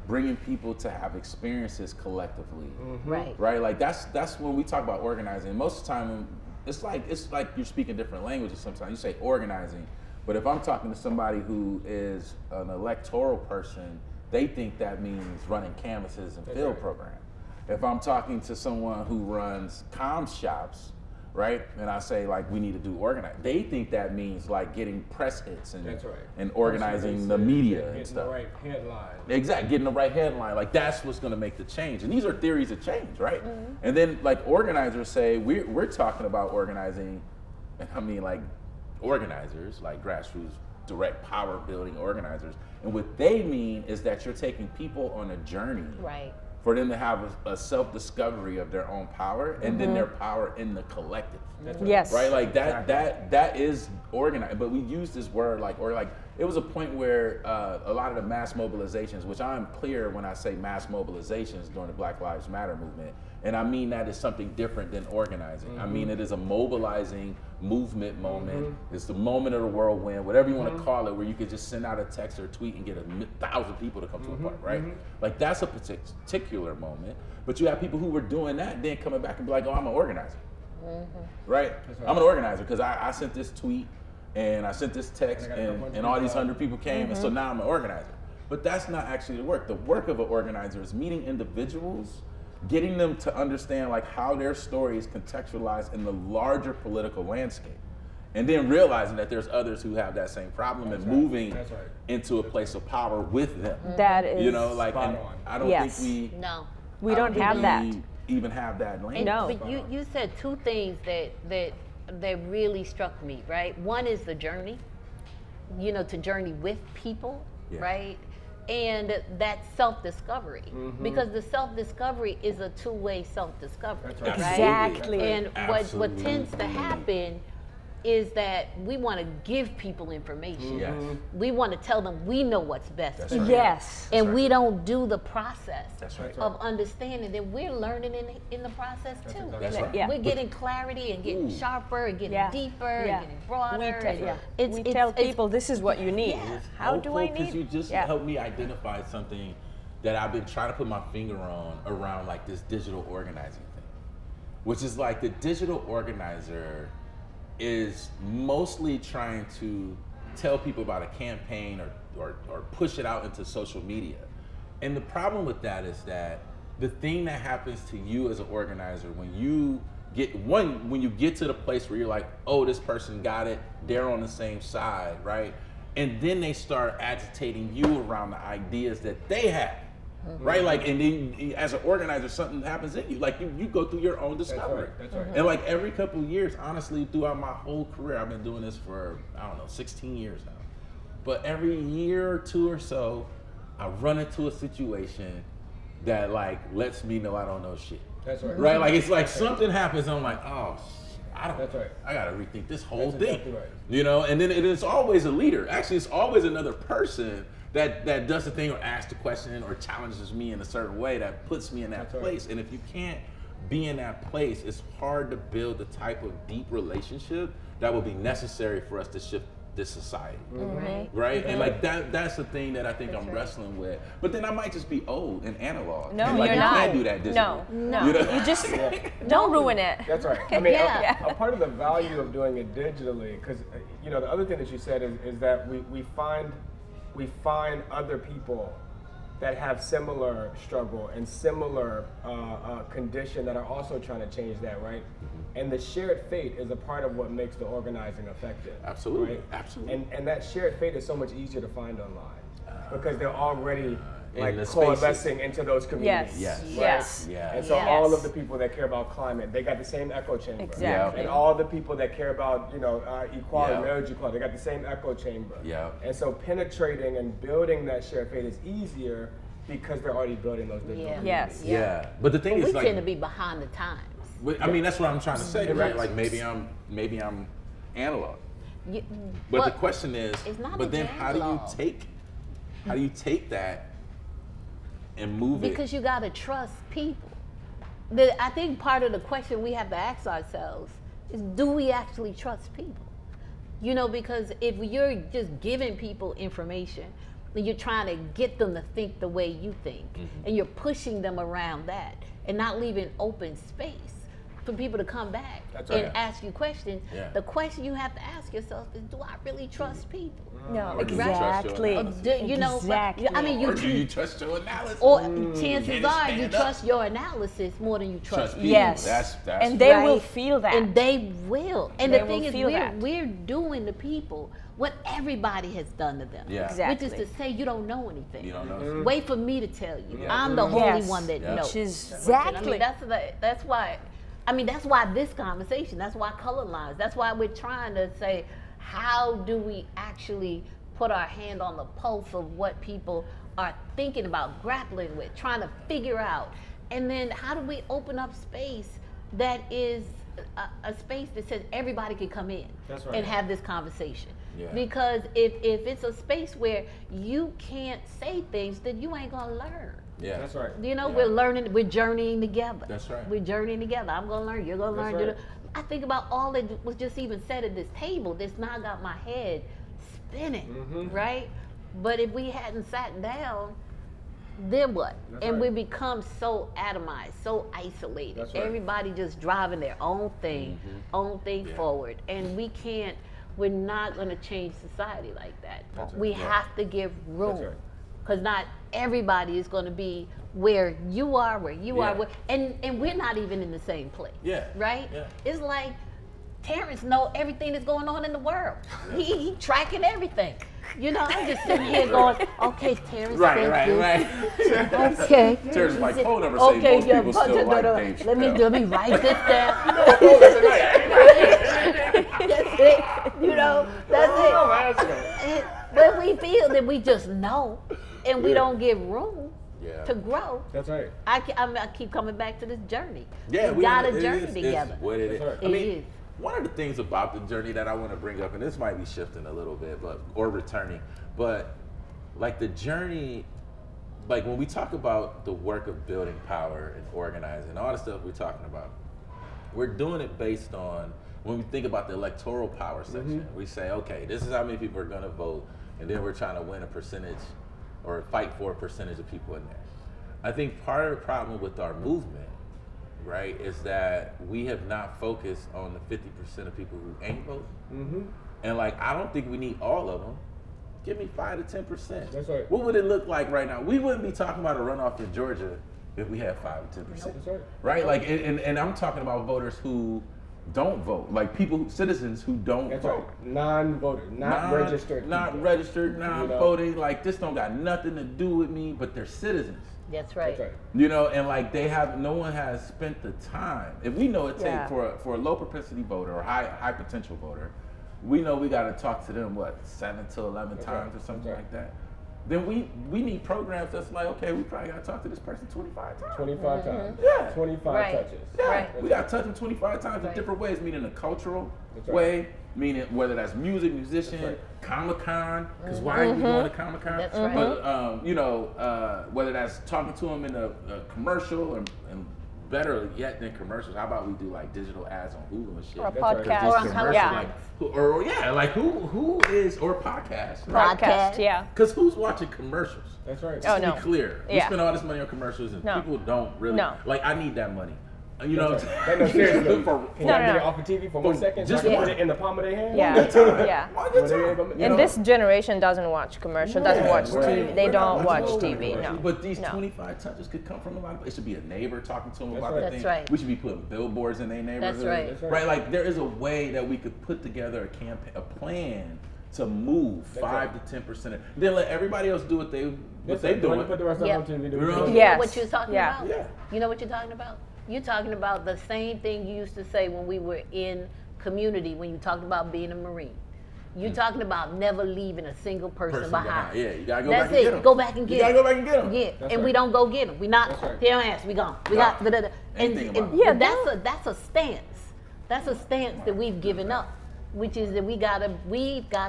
Speaker 2: bringing people to have experiences collectively,
Speaker 1: Right.
Speaker 2: right? Like that's when we talk about organizing. Most of the time, it's like you're speaking different languages. Sometimes you say organizing, but if I'm talking to somebody who is an electoral person, they think that means running canvases and field
Speaker 4: right.
Speaker 2: programs. If I'm talking to someone who runs comms shops, right, and I say like we need to do organize, they think that means like getting press hits and
Speaker 4: That's right.
Speaker 2: and organizing the media
Speaker 4: Getting
Speaker 2: and stuff.
Speaker 4: the right headline.
Speaker 2: Exactly, getting the right headline. Like that's what's going to make the change. And these are theories of change, right? And then like organizers say we're talking about organizing, and I mean like organizers, like grassroots, direct power building organizers. And what they mean is that you're taking people on a journey
Speaker 1: Right.
Speaker 2: for them to have a self-discovery of their own power and then their power in the collective.
Speaker 3: Yes.
Speaker 2: Right, like that is organized, but we use this word like it was a point where a lot of the mass mobilizations, which I'm clear when I say mass mobilizations during the Black Lives Matter movement, and I mean that is something different than organizing. I mean it is a mobilizing movement moment. It's the moment of the whirlwind, whatever you want to call it, where you could just send out a text or a tweet and get 1,000 people to come to a party, right? Like that's a particular moment, but you have people who were doing that, then coming back and be like, oh, I'm an organizer. Right? I'm an organizer because I sent this tweet and I sent this text and all these 100 people came and so now I'm an organizer. But that's not actually the work. The work of an organizer is meeting individuals, getting them to understand like how their story is contextualized in the larger political landscape. And then realizing that there's others who have that same problem and moving into a place of power with them.
Speaker 3: That is,
Speaker 2: You know, like, and
Speaker 4: on.
Speaker 2: I don't
Speaker 3: Yes.
Speaker 2: think
Speaker 3: we don't have that.
Speaker 2: we even have that language.
Speaker 3: No.
Speaker 1: But you said two things that really struck me, right? One is the journey, you know, to journey with people,
Speaker 2: Yeah.
Speaker 1: right? And that self-discovery, because the self-discovery is a two-way self-discovery,
Speaker 4: That's right.
Speaker 1: right?
Speaker 3: Exactly.
Speaker 1: And what
Speaker 2: Absolutely.
Speaker 1: tends to happen is that we want to give people information.
Speaker 2: Yes.
Speaker 1: We want to tell them we know what's best
Speaker 2: That's
Speaker 1: for them.
Speaker 2: right.
Speaker 3: Yes.
Speaker 1: And
Speaker 2: right.
Speaker 1: we don't do the process
Speaker 2: That's right.
Speaker 1: of understanding that we're learning in the process too.
Speaker 4: exactly
Speaker 2: That's right.
Speaker 3: Yeah.
Speaker 1: We're getting clarity and getting sharper and getting
Speaker 3: Yeah.
Speaker 1: deeper
Speaker 3: Yeah.
Speaker 1: and getting broader.
Speaker 3: We tell people this is what you need.
Speaker 1: Yeah.
Speaker 3: How do I
Speaker 2: Because
Speaker 3: need?
Speaker 2: you just
Speaker 3: Yeah.
Speaker 2: helped me identify something that I've been trying to put my finger on around like this digital organizing thing, which is like the digital organizer is mostly trying to tell people about a campaign or push it out into social media. And the problem with that is that the thing that happens to you as an organizer when you get to the place where you're like, oh, this person got it, they're on the same side, right? And then they start agitating you around the ideas that they have. Right, like, and then as an organizer, something happens in you. Like you go through your own discovery.
Speaker 4: That's right.
Speaker 2: And like every couple of years, honestly, throughout my whole career, I've been doing this for 16 years now. But every year or two or so, I run into a situation that like lets me know I don't know shit.
Speaker 4: That's right.
Speaker 2: Right, like it's like something happens, and I'm like, oh, I don't.
Speaker 4: That's right.
Speaker 2: I gotta rethink this whole
Speaker 4: That's
Speaker 2: thing.
Speaker 4: exactly right.
Speaker 2: You know, and then it's always a leader. Actually, it's always another person that does the thing or asks the question or challenges me in a certain way that puts me in that
Speaker 4: That's right.
Speaker 2: place. And if you can't be in that place, it's hard to build the type of deep relationship that will be necessary for us to shift this society. Right? And like that's the thing that I think I'm wrestling with. But then I might just be old and analog.
Speaker 3: No,
Speaker 2: and like,
Speaker 3: you're
Speaker 2: you
Speaker 3: not.
Speaker 2: can't do that digitally.
Speaker 3: No.
Speaker 2: You know?
Speaker 3: You just don't ruin it.
Speaker 4: That's right. I mean,
Speaker 1: Yeah.
Speaker 4: a part of the value of doing it digitally, because you know, the other thing that you said is that we find other people that have similar struggle and similar condition that are also trying to change that, right? And the shared fate is a part of what makes the organizing effective.
Speaker 2: Absolutely,
Speaker 4: right?
Speaker 2: absolutely.
Speaker 4: And that shared fate is so much easier to find online because they're already
Speaker 2: in
Speaker 4: like
Speaker 2: the
Speaker 4: coalescing into those communities.
Speaker 3: Yes.
Speaker 2: Yes.
Speaker 4: Right?
Speaker 3: Yes.
Speaker 2: Yeah.
Speaker 4: And so
Speaker 1: Yes.
Speaker 4: all of the people that care about climate, they got the same echo chamber.
Speaker 3: Exactly.
Speaker 4: And all the people that care about, equality,
Speaker 2: Yeah.
Speaker 4: marriage equality, they got the same echo chamber.
Speaker 2: Yeah.
Speaker 4: And so penetrating and building that shared fate is easier because they're already building those digital
Speaker 1: Yeah.
Speaker 4: communities.
Speaker 3: Yes.
Speaker 2: Yeah. But the thing
Speaker 1: We
Speaker 2: is like
Speaker 1: tend to be behind the times.
Speaker 2: I mean, that's what I'm trying to say,
Speaker 4: It
Speaker 2: right?
Speaker 4: is.
Speaker 2: Like maybe I'm analog.
Speaker 1: You-
Speaker 2: But
Speaker 1: well,
Speaker 2: the question is,
Speaker 1: it's not
Speaker 2: but then how do you
Speaker 1: analog.
Speaker 2: take that and move
Speaker 1: because
Speaker 2: it?
Speaker 1: you got to trust people. I think part of the question we have to ask ourselves is, do we actually trust people? You know, because if you're just giving people information, then you're trying to get them to think the way you think, and you're pushing them around that and not leaving open space for people to come back
Speaker 4: That's
Speaker 1: and
Speaker 4: right.
Speaker 1: ask you questions.
Speaker 2: Yeah.
Speaker 1: The question you have to ask yourself is, do I really trust people?
Speaker 3: No,
Speaker 2: Or do you trust your
Speaker 3: exactly.
Speaker 2: analysis?
Speaker 1: You know,
Speaker 3: Exactly.
Speaker 1: I mean,
Speaker 2: Or do you trust your analysis?
Speaker 1: or
Speaker 2: Can
Speaker 1: chances
Speaker 2: it
Speaker 1: are you
Speaker 2: stand up?
Speaker 1: trust your analysis more than you trust
Speaker 2: Trust people.
Speaker 3: Yes.
Speaker 2: That's
Speaker 3: And they
Speaker 1: right?
Speaker 3: will feel that.
Speaker 1: And they will. And
Speaker 3: They
Speaker 1: the thing
Speaker 3: will
Speaker 1: is,
Speaker 3: feel that.
Speaker 1: we're doing to people what everybody has done to them.
Speaker 2: Yeah.
Speaker 3: Exactly.
Speaker 1: Which is to say, you don't know anything.
Speaker 2: You don't know.
Speaker 1: Wait for me to tell you.
Speaker 2: Yeah.
Speaker 1: I'm the
Speaker 3: Yes.
Speaker 1: only one that
Speaker 2: Yeah.
Speaker 1: knows.
Speaker 3: Which is
Speaker 1: I
Speaker 3: exactly.
Speaker 1: mean, that's why. I mean, that's why this conversation. That's why color lines. That's why we're trying to say, how do we actually put our hand on the pulse of what people are thinking about, grappling with, trying to figure out, and then how do we open up space that is a space that says everybody can come in
Speaker 4: That's right.
Speaker 1: and have this conversation.
Speaker 2: Yeah.
Speaker 1: Because if it's a space where you can't say things, then you ain't gonna learn.
Speaker 2: Yeah.
Speaker 4: That's right.
Speaker 1: You know,
Speaker 2: Yeah.
Speaker 1: we're learning, we're journeying together.
Speaker 2: That's right.
Speaker 1: We're journeying together. I'm gonna learn, you're gonna
Speaker 4: That's
Speaker 1: learn.
Speaker 4: right.
Speaker 1: I think about all that was just even said at this table. This now got my head spinning, right? But if we hadn't sat down, then what?
Speaker 4: That's
Speaker 1: And
Speaker 4: right.
Speaker 1: we become so atomized, so isolated.
Speaker 4: That's right.
Speaker 1: Everybody just driving their own thing,
Speaker 2: Yeah.
Speaker 1: forward. And we're not gonna change society like that.
Speaker 4: That's right.
Speaker 1: We
Speaker 2: Yeah.
Speaker 1: have to give room.
Speaker 4: That's right.
Speaker 1: Because not everybody is going to be where you are,
Speaker 2: Yeah.
Speaker 1: and we're not even in the same place.
Speaker 2: Yeah.
Speaker 1: Right?
Speaker 2: Yeah.
Speaker 1: It's like Terrance know everything that's going on in the world. He tracking everything. You know, I'm just sitting here going, okay, Terrance said this.
Speaker 2: Right.
Speaker 1: Okay.
Speaker 2: Terrance, my phone number say
Speaker 1: Okay,
Speaker 2: most
Speaker 1: yeah,
Speaker 2: people still like Dave
Speaker 1: let me
Speaker 2: Chappelle.
Speaker 1: write this down. That's it. You know, that's it. When we feel that we just know and we don't give room to grow.
Speaker 4: That's right.
Speaker 1: I keep coming back to this journey.
Speaker 2: Yeah,
Speaker 1: we got a journey together.
Speaker 2: It's what it is.
Speaker 4: Right.
Speaker 2: I mean, one of the things about the journey that I want to bring up, and this might be shifting a little bit, or returning, but like the journey, like when we talk about the work of building power and organizing, all the stuff we're talking about, we're doing it based on, when we think about the electoral power section, we say, okay, this is how many people are going to vote, and then we're trying to win a percentage or fight for a percentage of people in there. I think part of the problem with our movement, right, is that we have not focused on the 50% of people who ain't voting. And like, I don't think we need all of them. Give me 5 to 10%.
Speaker 4: That's right.
Speaker 2: What would it look like right now? We wouldn't be talking about a runoff in Georgia if we had 5 to 10%.
Speaker 4: That's right.
Speaker 2: Right? Like, and I'm talking about voters who don't vote, like people, citizens who don't
Speaker 4: That's
Speaker 2: vote.
Speaker 4: right. Non-voter, not registered.
Speaker 2: Not registered, non-voting. Like, this don't got nothing to do with me, but they're citizens.
Speaker 1: That's right.
Speaker 4: That's right.
Speaker 2: You know, and like no one has spent the time. If we know it takes for a low propensity voter or high potential voter, we know we got to talk to them 7 to 11 times or something like that. Then we need programs that's like, okay, we probably got to talk to this person 25 times.
Speaker 4: 25 times.
Speaker 2: Yeah.
Speaker 4: 25 touches.
Speaker 2: Yeah. We got to touch them 25 times in different ways, meaning a cultural way, meaning whether that's music, musician, Comic-Con, because why are we going to Comic-Con?
Speaker 1: That's right.
Speaker 2: But, whether that's talking to them in a commercial and better yet than commercials, how about we do like digital ads on Hulu and shit?
Speaker 3: Or a
Speaker 4: That's
Speaker 3: podcast.
Speaker 1: Or on
Speaker 2: or podcast.
Speaker 1: Podcast.
Speaker 3: Podcast, yeah.
Speaker 2: Because who's watching commercials?
Speaker 4: That's right.
Speaker 2: Just to
Speaker 3: no.
Speaker 2: be clear, we
Speaker 3: Yeah.
Speaker 2: spend all this money on commercials and
Speaker 3: No.
Speaker 2: people don't really
Speaker 3: No.
Speaker 2: like. I need that money. You know,
Speaker 4: No, seriously.
Speaker 2: for
Speaker 4: Can
Speaker 3: No,
Speaker 4: I
Speaker 3: no,
Speaker 4: get
Speaker 3: no.
Speaker 4: it off of TV for 1 second?
Speaker 2: Just
Speaker 4: so I can
Speaker 2: one.
Speaker 4: put it in the palm of their hand?
Speaker 3: Yeah.
Speaker 2: good time.
Speaker 3: Yeah.
Speaker 2: One good
Speaker 4: Well,
Speaker 2: time.
Speaker 4: they-
Speaker 3: And this generation doesn't watch commercial, doesn't watch
Speaker 2: Right.
Speaker 3: TV. They
Speaker 2: We're
Speaker 3: don't
Speaker 2: not
Speaker 3: watch
Speaker 2: watching
Speaker 3: TV.
Speaker 2: commercials.
Speaker 3: No.
Speaker 2: But these
Speaker 3: No.
Speaker 2: 25 touches could come from a lot of. It should be a neighbor talking to them
Speaker 4: That's
Speaker 2: about
Speaker 4: right.
Speaker 2: the
Speaker 1: That's
Speaker 2: thing.
Speaker 1: right.
Speaker 2: We should be putting billboards in their neighborhood.
Speaker 1: right.
Speaker 4: That's right.
Speaker 2: Right. Like there is a way that we could put together a campaign, a plan to move 5 to 10%. Then let everybody else do what they
Speaker 4: That's
Speaker 2: they
Speaker 4: right. Don't
Speaker 2: doing.
Speaker 4: put the rest of
Speaker 1: Yeah.
Speaker 4: them on TV. Do
Speaker 2: We're
Speaker 4: what
Speaker 2: on-
Speaker 4: you
Speaker 1: You
Speaker 3: Yes.
Speaker 1: know what you're talking
Speaker 3: Yeah.
Speaker 1: about?
Speaker 2: Yeah.
Speaker 1: You know what you're talking about? You're talking about the same thing you used to say when we were in community, when you talked about being a Marine. You're talking about never leaving a single person behind.
Speaker 2: Yeah, you gotta go
Speaker 1: That's
Speaker 2: back and get
Speaker 1: it.
Speaker 2: them.
Speaker 1: Go back and get
Speaker 2: You gotta
Speaker 1: them.
Speaker 2: go back and get them.
Speaker 1: Yeah,
Speaker 4: That's
Speaker 1: and we
Speaker 4: right.
Speaker 1: don't go get them. We not.
Speaker 4: That's right.
Speaker 1: They don't ask. We gone. We
Speaker 2: No.
Speaker 1: got. And
Speaker 2: Anything about it.
Speaker 3: Yeah,
Speaker 1: that's a stance. That's a stance that we've given up, which is that we've got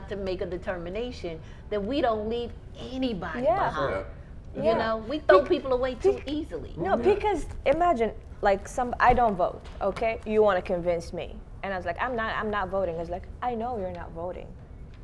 Speaker 1: to make a determination that we don't leave anybody
Speaker 3: Yeah.
Speaker 1: behind.
Speaker 2: Yeah.
Speaker 1: You know, we throw people away too easily.
Speaker 3: No, because imagine like I don't vote, okay? You want to convince me. And I was like, I'm not voting. I was like, I know you're not voting.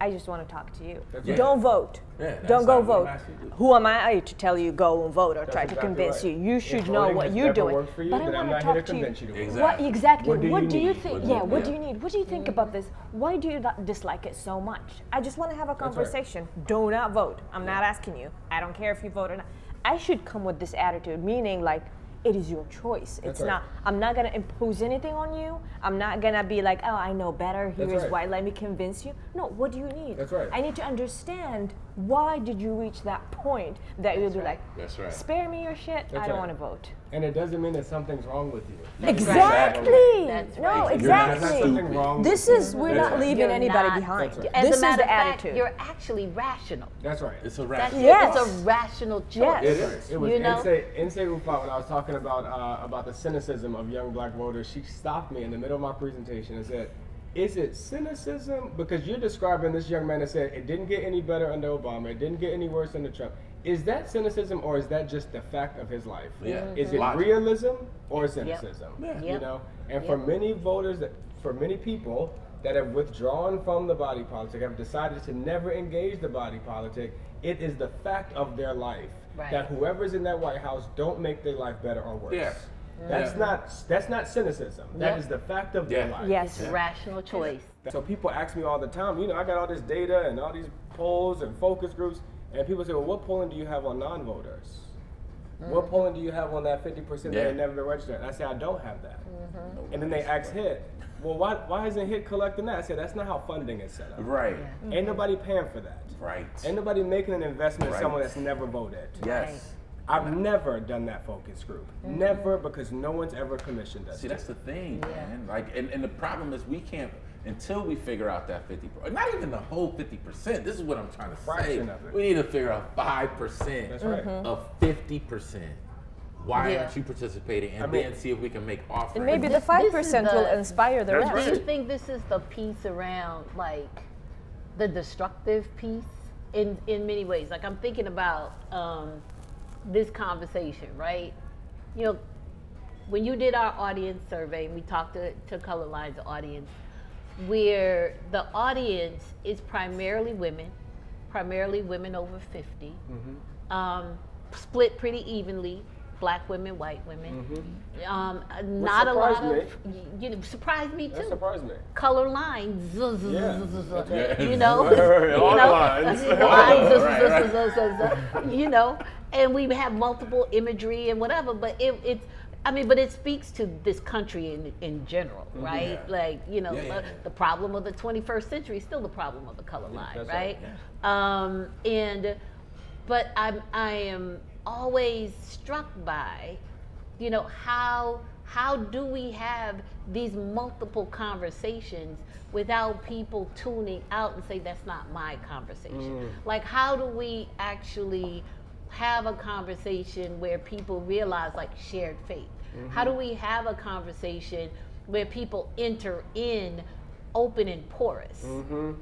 Speaker 3: I just want to talk to you.
Speaker 4: That's right.
Speaker 3: Don't vote.
Speaker 2: Yeah, that's
Speaker 3: Don't go
Speaker 2: not what I'm
Speaker 3: vote.
Speaker 2: asking you to do.
Speaker 3: Who am I to tell you go and vote or try to
Speaker 4: exactly
Speaker 3: convince
Speaker 4: right.
Speaker 3: you? You
Speaker 4: If
Speaker 3: should
Speaker 4: voting
Speaker 3: know
Speaker 4: has
Speaker 3: what you're
Speaker 4: never
Speaker 3: doing.
Speaker 4: worked for you,
Speaker 3: But I
Speaker 4: then I'm
Speaker 3: want to
Speaker 4: not here
Speaker 3: talk
Speaker 4: to
Speaker 3: to you.
Speaker 4: convince you to vote.
Speaker 2: Exactly.
Speaker 3: What exactly?
Speaker 4: What do
Speaker 3: What
Speaker 4: you
Speaker 3: do you
Speaker 4: need?
Speaker 3: think?
Speaker 2: What do
Speaker 3: Yeah.
Speaker 2: you-
Speaker 3: What do
Speaker 2: yeah.
Speaker 3: you need? What do you think about this? Why do you not dislike it so much? I just want to have a
Speaker 4: right.
Speaker 3: conversation. Do not vote. I'm not asking you. I don't care if you vote or not. I should come with this attitude, meaning like it is your choice. It's
Speaker 4: right.
Speaker 3: not. I'm not gonna impose anything on you. I'm not gonna be like, oh, I know better. Here
Speaker 4: That's
Speaker 3: is
Speaker 4: right.
Speaker 3: why. Let me convince you. No. What do you need?
Speaker 4: That's right.
Speaker 3: I need to understand why did you reach that point that you'll be like,
Speaker 2: That's right.
Speaker 3: spare me your shit. I don't
Speaker 4: right.
Speaker 3: want to vote.
Speaker 4: And it doesn't mean that something's wrong with you.
Speaker 3: Exactly.
Speaker 1: That's
Speaker 3: No,
Speaker 1: right.
Speaker 2: You're not
Speaker 3: exactly.
Speaker 4: something wrong
Speaker 3: This
Speaker 4: with
Speaker 3: is
Speaker 4: you.
Speaker 3: we're
Speaker 2: That's
Speaker 3: not
Speaker 2: right.
Speaker 3: leaving
Speaker 1: You're
Speaker 3: anybody
Speaker 1: not-
Speaker 3: behind.
Speaker 4: That's right.
Speaker 1: As
Speaker 3: This
Speaker 1: a matter
Speaker 3: is the
Speaker 1: of fact,
Speaker 3: attitude.
Speaker 1: you're actually rational.
Speaker 4: That's right.
Speaker 2: It's a
Speaker 1: That's
Speaker 2: rat.
Speaker 3: Yes.
Speaker 1: It's a rational choice.
Speaker 3: Yes.
Speaker 2: It is.
Speaker 4: It was
Speaker 1: You know?
Speaker 4: Insei Ufa, when I was talking about the cynicism of young black voters, she stopped me in the middle of my presentation and said, is it cynicism? Because you're describing this young man that said it didn't get any better under Obama, it didn't get any worse under Trump. Is that cynicism or is that just the fact of his life?
Speaker 2: Yeah.
Speaker 4: Is it
Speaker 2: Logic.
Speaker 4: realism or cynicism?
Speaker 2: Yeah.
Speaker 4: You
Speaker 1: Yep.
Speaker 4: know? And for many voters, for many people that have withdrawn from the body politic, have decided to never engage the body politic, it is the fact of their life
Speaker 1: Right.
Speaker 4: that whoever's in that White House don't make their life better or worse.
Speaker 2: Yeah.
Speaker 4: That's not cynicism. That
Speaker 1: Yep.
Speaker 4: is the fact of their
Speaker 2: Yeah.
Speaker 4: life.
Speaker 3: Yes.
Speaker 1: It's a rational choice.
Speaker 4: So people ask me all the time, you know, I got all this data and all these polls and focus groups, and people say, well, what polling do you have on non-voters? What polling do you have on that 50% that
Speaker 2: Yeah.
Speaker 4: have never been registered? And I say, I don't have that. And then they ask HIT, well, why isn't HIT collecting that? I say, that's not how funding is set up.
Speaker 2: Right.
Speaker 4: Ain't nobody paying for that.
Speaker 2: Right.
Speaker 4: Ain't nobody making an investment in
Speaker 2: Right.
Speaker 4: someone that's never voted.
Speaker 2: Yes.
Speaker 4: I've never done that focus group. Never, because no one's ever commissioned us.
Speaker 2: See, that's the thing, man. Like, and the problem is we can't. until we figure out that 50%, not even the whole 50%. This is what I'm trying to say.
Speaker 4: Fraction of it.
Speaker 2: We need to figure out 5%
Speaker 4: That's right.
Speaker 2: of 50%. Why
Speaker 1: Yeah.
Speaker 2: aren't you participating? And then see if we can make offerings.
Speaker 3: And maybe the 5% will inspire the
Speaker 4: That's
Speaker 3: rest.
Speaker 4: right.
Speaker 1: Do you think this is the piece around like the destructive piece in many ways? Like I'm thinking about this conversation, right? You know, when you did our audience survey, we talked to Color Line's audience, where the audience is primarily women over 50, split pretty evenly. Black women, white women. Not a lot of, you know, surprised me too.
Speaker 4: That surprised me.
Speaker 1: Color lines,
Speaker 4: Yeah.
Speaker 1: you know,
Speaker 4: All the lines.
Speaker 1: you know, and we have multiple imagery and whatever, but it's, I mean, but it speaks to this country in general, right?
Speaker 2: Yeah.
Speaker 1: Like, you know,
Speaker 2: Yeah.
Speaker 1: the problem of the 21st century is still the problem of the color line,
Speaker 4: that's
Speaker 1: right?
Speaker 4: right.
Speaker 1: But I am always struck by, you know, how do we have these multiple conversations without people tuning out and say that's not my conversation? Like, how do we actually have a conversation where people realize like shared fate? How do we have a conversation where people enter in open and porous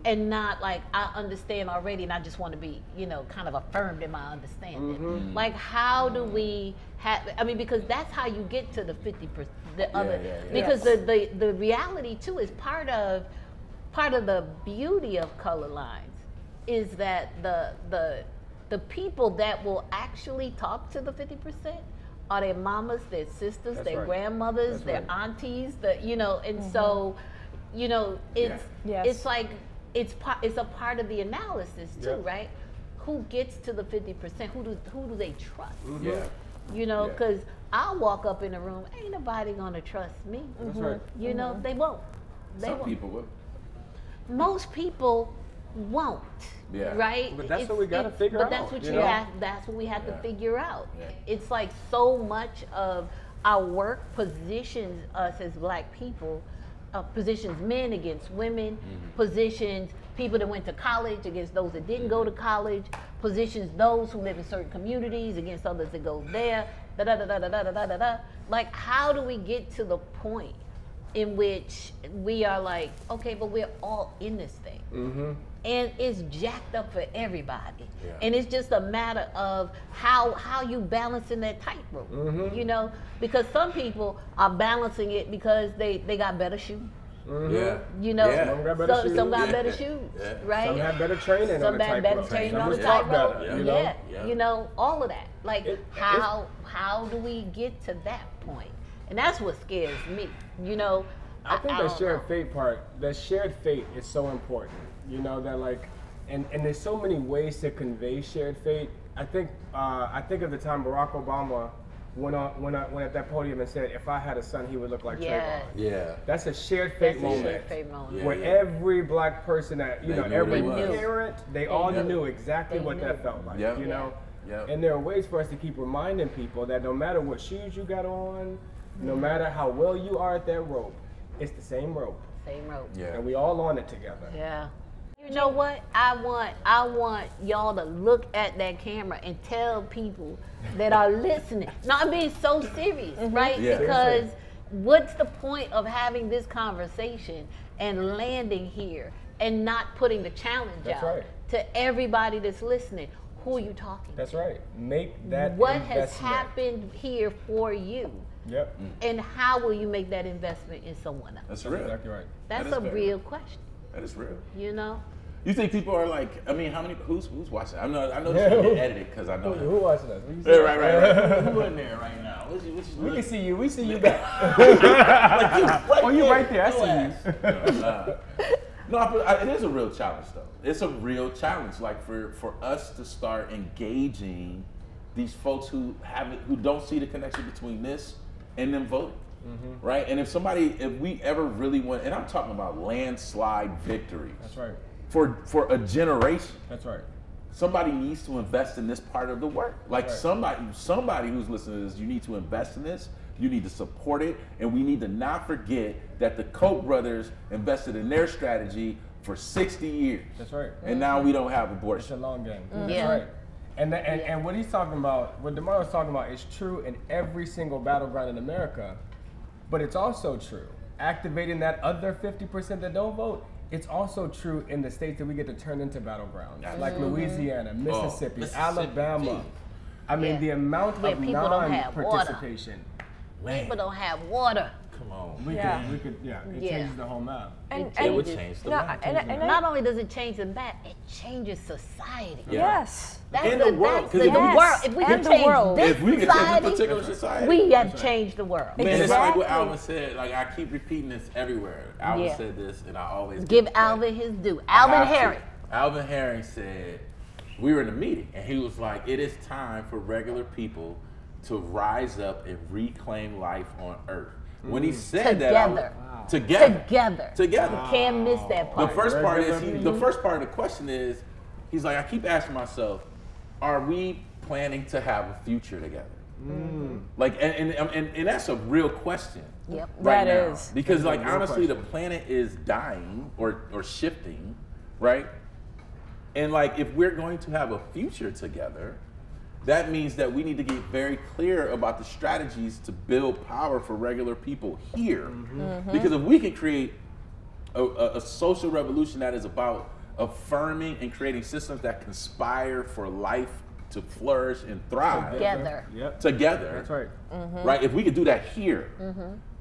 Speaker 1: and not like I understand already and I just want to be, you know, kind of affirmed in my understanding? Like, how do we have, I mean, because that's how you get to the 50%, the other, because the reality too is part of the beauty of color lines is that the people that will actually talk to the 50% are their mamas, their sisters,
Speaker 4: That's
Speaker 1: their
Speaker 4: right.
Speaker 1: grandmothers,
Speaker 4: That's
Speaker 1: their
Speaker 4: right.
Speaker 1: aunties, you know, and so, you know, it's
Speaker 3: Yes.
Speaker 1: it's like it's a part of the analysis too,
Speaker 4: Yep.
Speaker 1: right? Who gets to the 50%? Who do they trust?
Speaker 2: Yeah.
Speaker 1: You know,
Speaker 2: Yeah.
Speaker 1: because I'll walk up in a room, ain't nobody gonna trust me.
Speaker 4: That's right.
Speaker 1: You know, they won't. They
Speaker 2: Some
Speaker 1: won't.
Speaker 2: people will.
Speaker 1: Most people won't.
Speaker 2: Yeah.
Speaker 1: Right?
Speaker 4: But that's what we gotta figure
Speaker 1: But that's
Speaker 4: out,
Speaker 1: what
Speaker 4: you
Speaker 1: you
Speaker 4: know?
Speaker 1: have. That's what we have to
Speaker 2: Yeah.
Speaker 1: figure out.
Speaker 2: Yeah.
Speaker 1: It's like so much of our work positions us as Black people, positions men against women, positions people that went to college against those that didn't go to college, positions those who live in certain communities against others that go there. Da da da da da da da da da. Like, how do we get to the point in which we are like, okay, but we're all in this thing. And it's jacked up for everybody.
Speaker 2: Yeah.
Speaker 1: And it's just a matter of how you balancing that tightrope, you know? Because some people are balancing it because they got better shoes.
Speaker 2: Yeah.
Speaker 1: You know,
Speaker 2: Yeah.
Speaker 4: Some got better shoes.
Speaker 1: some got better
Speaker 2: Yeah.
Speaker 1: shoes,
Speaker 2: Yeah.
Speaker 1: right?
Speaker 4: Some have better training on
Speaker 1: Some
Speaker 4: the
Speaker 1: had better
Speaker 4: tightrope.
Speaker 1: training
Speaker 4: Some
Speaker 1: on the
Speaker 4: was taught
Speaker 1: tightrope.
Speaker 4: better,
Speaker 2: Yeah.
Speaker 4: you know?
Speaker 1: Yeah, you know, all of that. Like,
Speaker 4: It-
Speaker 1: how do we get to that point? And that's what scares me, you know?
Speaker 4: I think
Speaker 1: don't
Speaker 4: that shared
Speaker 1: know.
Speaker 4: fate part, that shared fate is so important. You know, that like, and there's so many ways to convey shared fate. I think of the time Barack Obama went at that podium and said, if I had a son, he would look like
Speaker 1: Yeah.
Speaker 4: Trayvon.
Speaker 2: Yeah.
Speaker 4: That's a shared fate
Speaker 1: That's a
Speaker 4: moment.
Speaker 1: shared fate moment.
Speaker 2: Yeah.
Speaker 4: Where every Black person that, you
Speaker 2: They
Speaker 4: know,
Speaker 2: knew
Speaker 4: every
Speaker 2: what it was.
Speaker 4: parent, they all
Speaker 2: knew.
Speaker 4: knew exactly
Speaker 1: They
Speaker 4: what
Speaker 1: knew.
Speaker 4: that felt like,
Speaker 2: Yep.
Speaker 4: you know?
Speaker 2: Yep.
Speaker 4: And there are ways for us to keep reminding people that no matter what shoes you got on, no matter how well you are at that rope, it's the same rope.
Speaker 1: Same rope.
Speaker 2: Yeah.
Speaker 4: And we all on it together.
Speaker 1: Yeah. You know what? I want y'all to look at that camera and tell people that are listening. No, I'm being so serious, right?
Speaker 2: Yeah.
Speaker 1: Because what's the point of having this conversation and landing here and not putting the challenge
Speaker 4: That's
Speaker 1: out
Speaker 4: right.
Speaker 1: to everybody that's listening? Who are you talking
Speaker 4: That's
Speaker 1: to?
Speaker 4: right. Make that
Speaker 1: What
Speaker 4: investment.
Speaker 1: has happened here for you?
Speaker 4: Yep.
Speaker 1: And how will you make that investment in someone else?
Speaker 2: That's
Speaker 4: That's
Speaker 2: real.
Speaker 4: exactly right.
Speaker 1: That's
Speaker 2: That is
Speaker 1: a
Speaker 2: very
Speaker 1: real question,
Speaker 2: That is real.
Speaker 1: you know?
Speaker 2: You think people are like? I mean, how many? Who's watching? I know this is gonna get edited because I know.
Speaker 4: Who watching us? What you
Speaker 2: Yeah,
Speaker 4: saying?
Speaker 2: right. Who in there right now? What you
Speaker 4: We can see you. We see you back.
Speaker 2: oh,
Speaker 4: you right there. I see you.
Speaker 2: No, it is a real challenge, though. It's a real challenge, like for us to start engaging these folks who don't see the connection between this and them voting, right? And if we ever really want, and I'm talking about landslide victories,
Speaker 4: That's right.
Speaker 2: for a generation.
Speaker 4: That's right.
Speaker 2: Somebody needs to invest in this part of the work. Like
Speaker 4: Right.
Speaker 2: somebody who's listening to this, you need to invest in this. You need to support it, and we need to not forget that the Koch brothers invested in their strategy for 60 years.
Speaker 4: That's right.
Speaker 2: And now we don't have
Speaker 4: It's
Speaker 2: abortion.
Speaker 4: a long game.
Speaker 1: Yeah.
Speaker 4: That's right. And what he's talking about, what DaMareo's talking about, is true in every single battleground in America. But it's also true, activating that other 50% that don't vote, it's also true in the states that we get to turn into battlegrounds, like Louisiana, Mississippi, Alabama. I mean, the amount
Speaker 1: Where
Speaker 4: of
Speaker 1: people don't have water.
Speaker 4: non-participation.
Speaker 1: People don't have water.
Speaker 2: Come on.
Speaker 4: We
Speaker 3: Yeah.
Speaker 4: could, it changes the whole map.
Speaker 2: It would change the map.
Speaker 1: Not only does it change the map, it changes society.
Speaker 3: Yes.
Speaker 1: That's
Speaker 2: In the world,
Speaker 1: that's
Speaker 2: 'cause
Speaker 1: the
Speaker 2: if we-
Speaker 1: world. If we
Speaker 3: And
Speaker 1: can
Speaker 3: the
Speaker 1: change
Speaker 3: world.
Speaker 1: this
Speaker 2: If we could change a
Speaker 1: society,
Speaker 2: particular society,
Speaker 1: we have changed the world.
Speaker 2: man, it's like what
Speaker 3: Exactly.
Speaker 2: Alvin said. Like I keep repeating this everywhere. Alvin
Speaker 1: Yeah.
Speaker 2: said this, and I always
Speaker 1: Give
Speaker 2: it back.
Speaker 1: Alvin his due.
Speaker 2: I
Speaker 1: Alvin
Speaker 2: have to.
Speaker 1: Herring.
Speaker 2: Alvin Herring said, we were in a meeting, and he was like, it is time for regular people to rise up and reclaim life on Earth. When he said
Speaker 1: Together.
Speaker 2: that, together.
Speaker 1: You can't miss that
Speaker 2: The
Speaker 1: part.
Speaker 2: first part is
Speaker 4: Regular
Speaker 2: the first part of the question is, he's like, I keep asking myself, are we planning to have a future together? Like, and that's a real question.
Speaker 1: Yep.
Speaker 2: Right
Speaker 3: That
Speaker 2: now.
Speaker 3: is.
Speaker 2: Because
Speaker 4: That's a
Speaker 2: like
Speaker 4: real
Speaker 2: honestly, the
Speaker 4: question.
Speaker 2: planet is dying or shifting, right? And like if we're going to have a future together, that means that we need to get very clear about the strategies to build power for regular people here. Because if we can create a social revolution that is about affirming and creating systems that conspire for life to flourish and thrive
Speaker 1: Together.
Speaker 4: Yep.
Speaker 2: together,
Speaker 4: That's right.
Speaker 2: right? If we could do that here,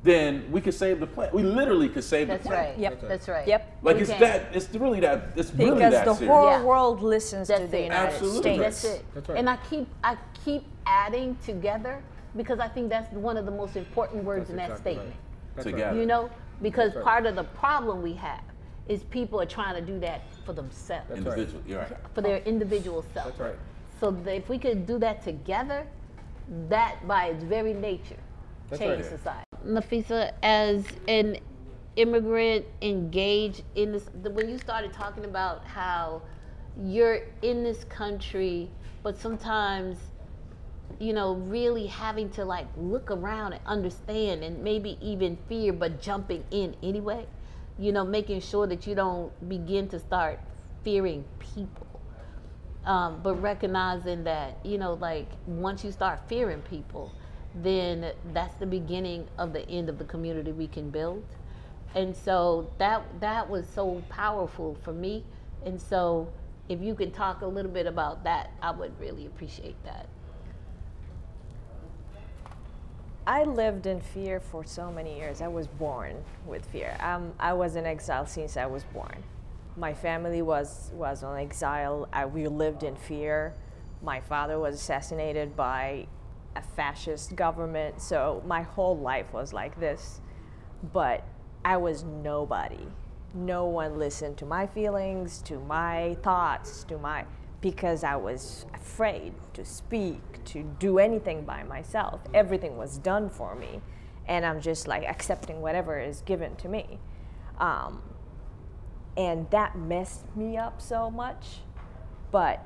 Speaker 2: then we could save the planet. We literally could save
Speaker 1: That's
Speaker 2: the planet.
Speaker 1: right.
Speaker 3: Yep.
Speaker 1: That's right.
Speaker 3: Yep.
Speaker 2: Like
Speaker 1: We
Speaker 2: it's
Speaker 1: can.
Speaker 2: that. It's really that. It's really
Speaker 3: Because
Speaker 2: that
Speaker 3: the
Speaker 2: serious.
Speaker 3: whole
Speaker 1: Yeah.
Speaker 3: world listens
Speaker 1: That's
Speaker 3: to the
Speaker 1: it.
Speaker 3: United
Speaker 2: Absolutely.
Speaker 3: States.
Speaker 1: That's it.
Speaker 4: That's right.
Speaker 1: And I keep adding together because I think that's one of the most important words in that
Speaker 4: exactly
Speaker 1: statement.
Speaker 4: right. That's
Speaker 2: Together.
Speaker 1: You know, because
Speaker 4: That's right.
Speaker 1: part of the problem we have is people are trying to do that for themselves,
Speaker 4: That's
Speaker 2: Individual. You're right.
Speaker 1: for their individual self.
Speaker 4: That's right.
Speaker 1: So that if we could do that together, that by its very nature
Speaker 4: That's
Speaker 1: change
Speaker 4: right.
Speaker 1: society. Nafisa, as an immigrant engaged in this, when you started talking about how you're in this country, but sometimes, you know, really having to like look around and understand and maybe even fear, but jumping in anyway, you know, making sure that you don't begin to start fearing people. But recognizing that, you know, like once you start fearing people, then that's the beginning of the end of the community we can build. And so that was so powerful for me. And so if you can talk a little bit about that, I would really appreciate that.
Speaker 3: I lived in fear for so many years. I was born with fear. I was in exile since I was born. My family was on exile. We lived in fear. My father was assassinated by a fascist government. So my whole life was like this. But I was nobody. No one listened to my feelings, to my thoughts, because I was afraid to speak, to do anything by myself. Everything was done for me. And I'm just like accepting whatever is given to me. And that messed me up so much. But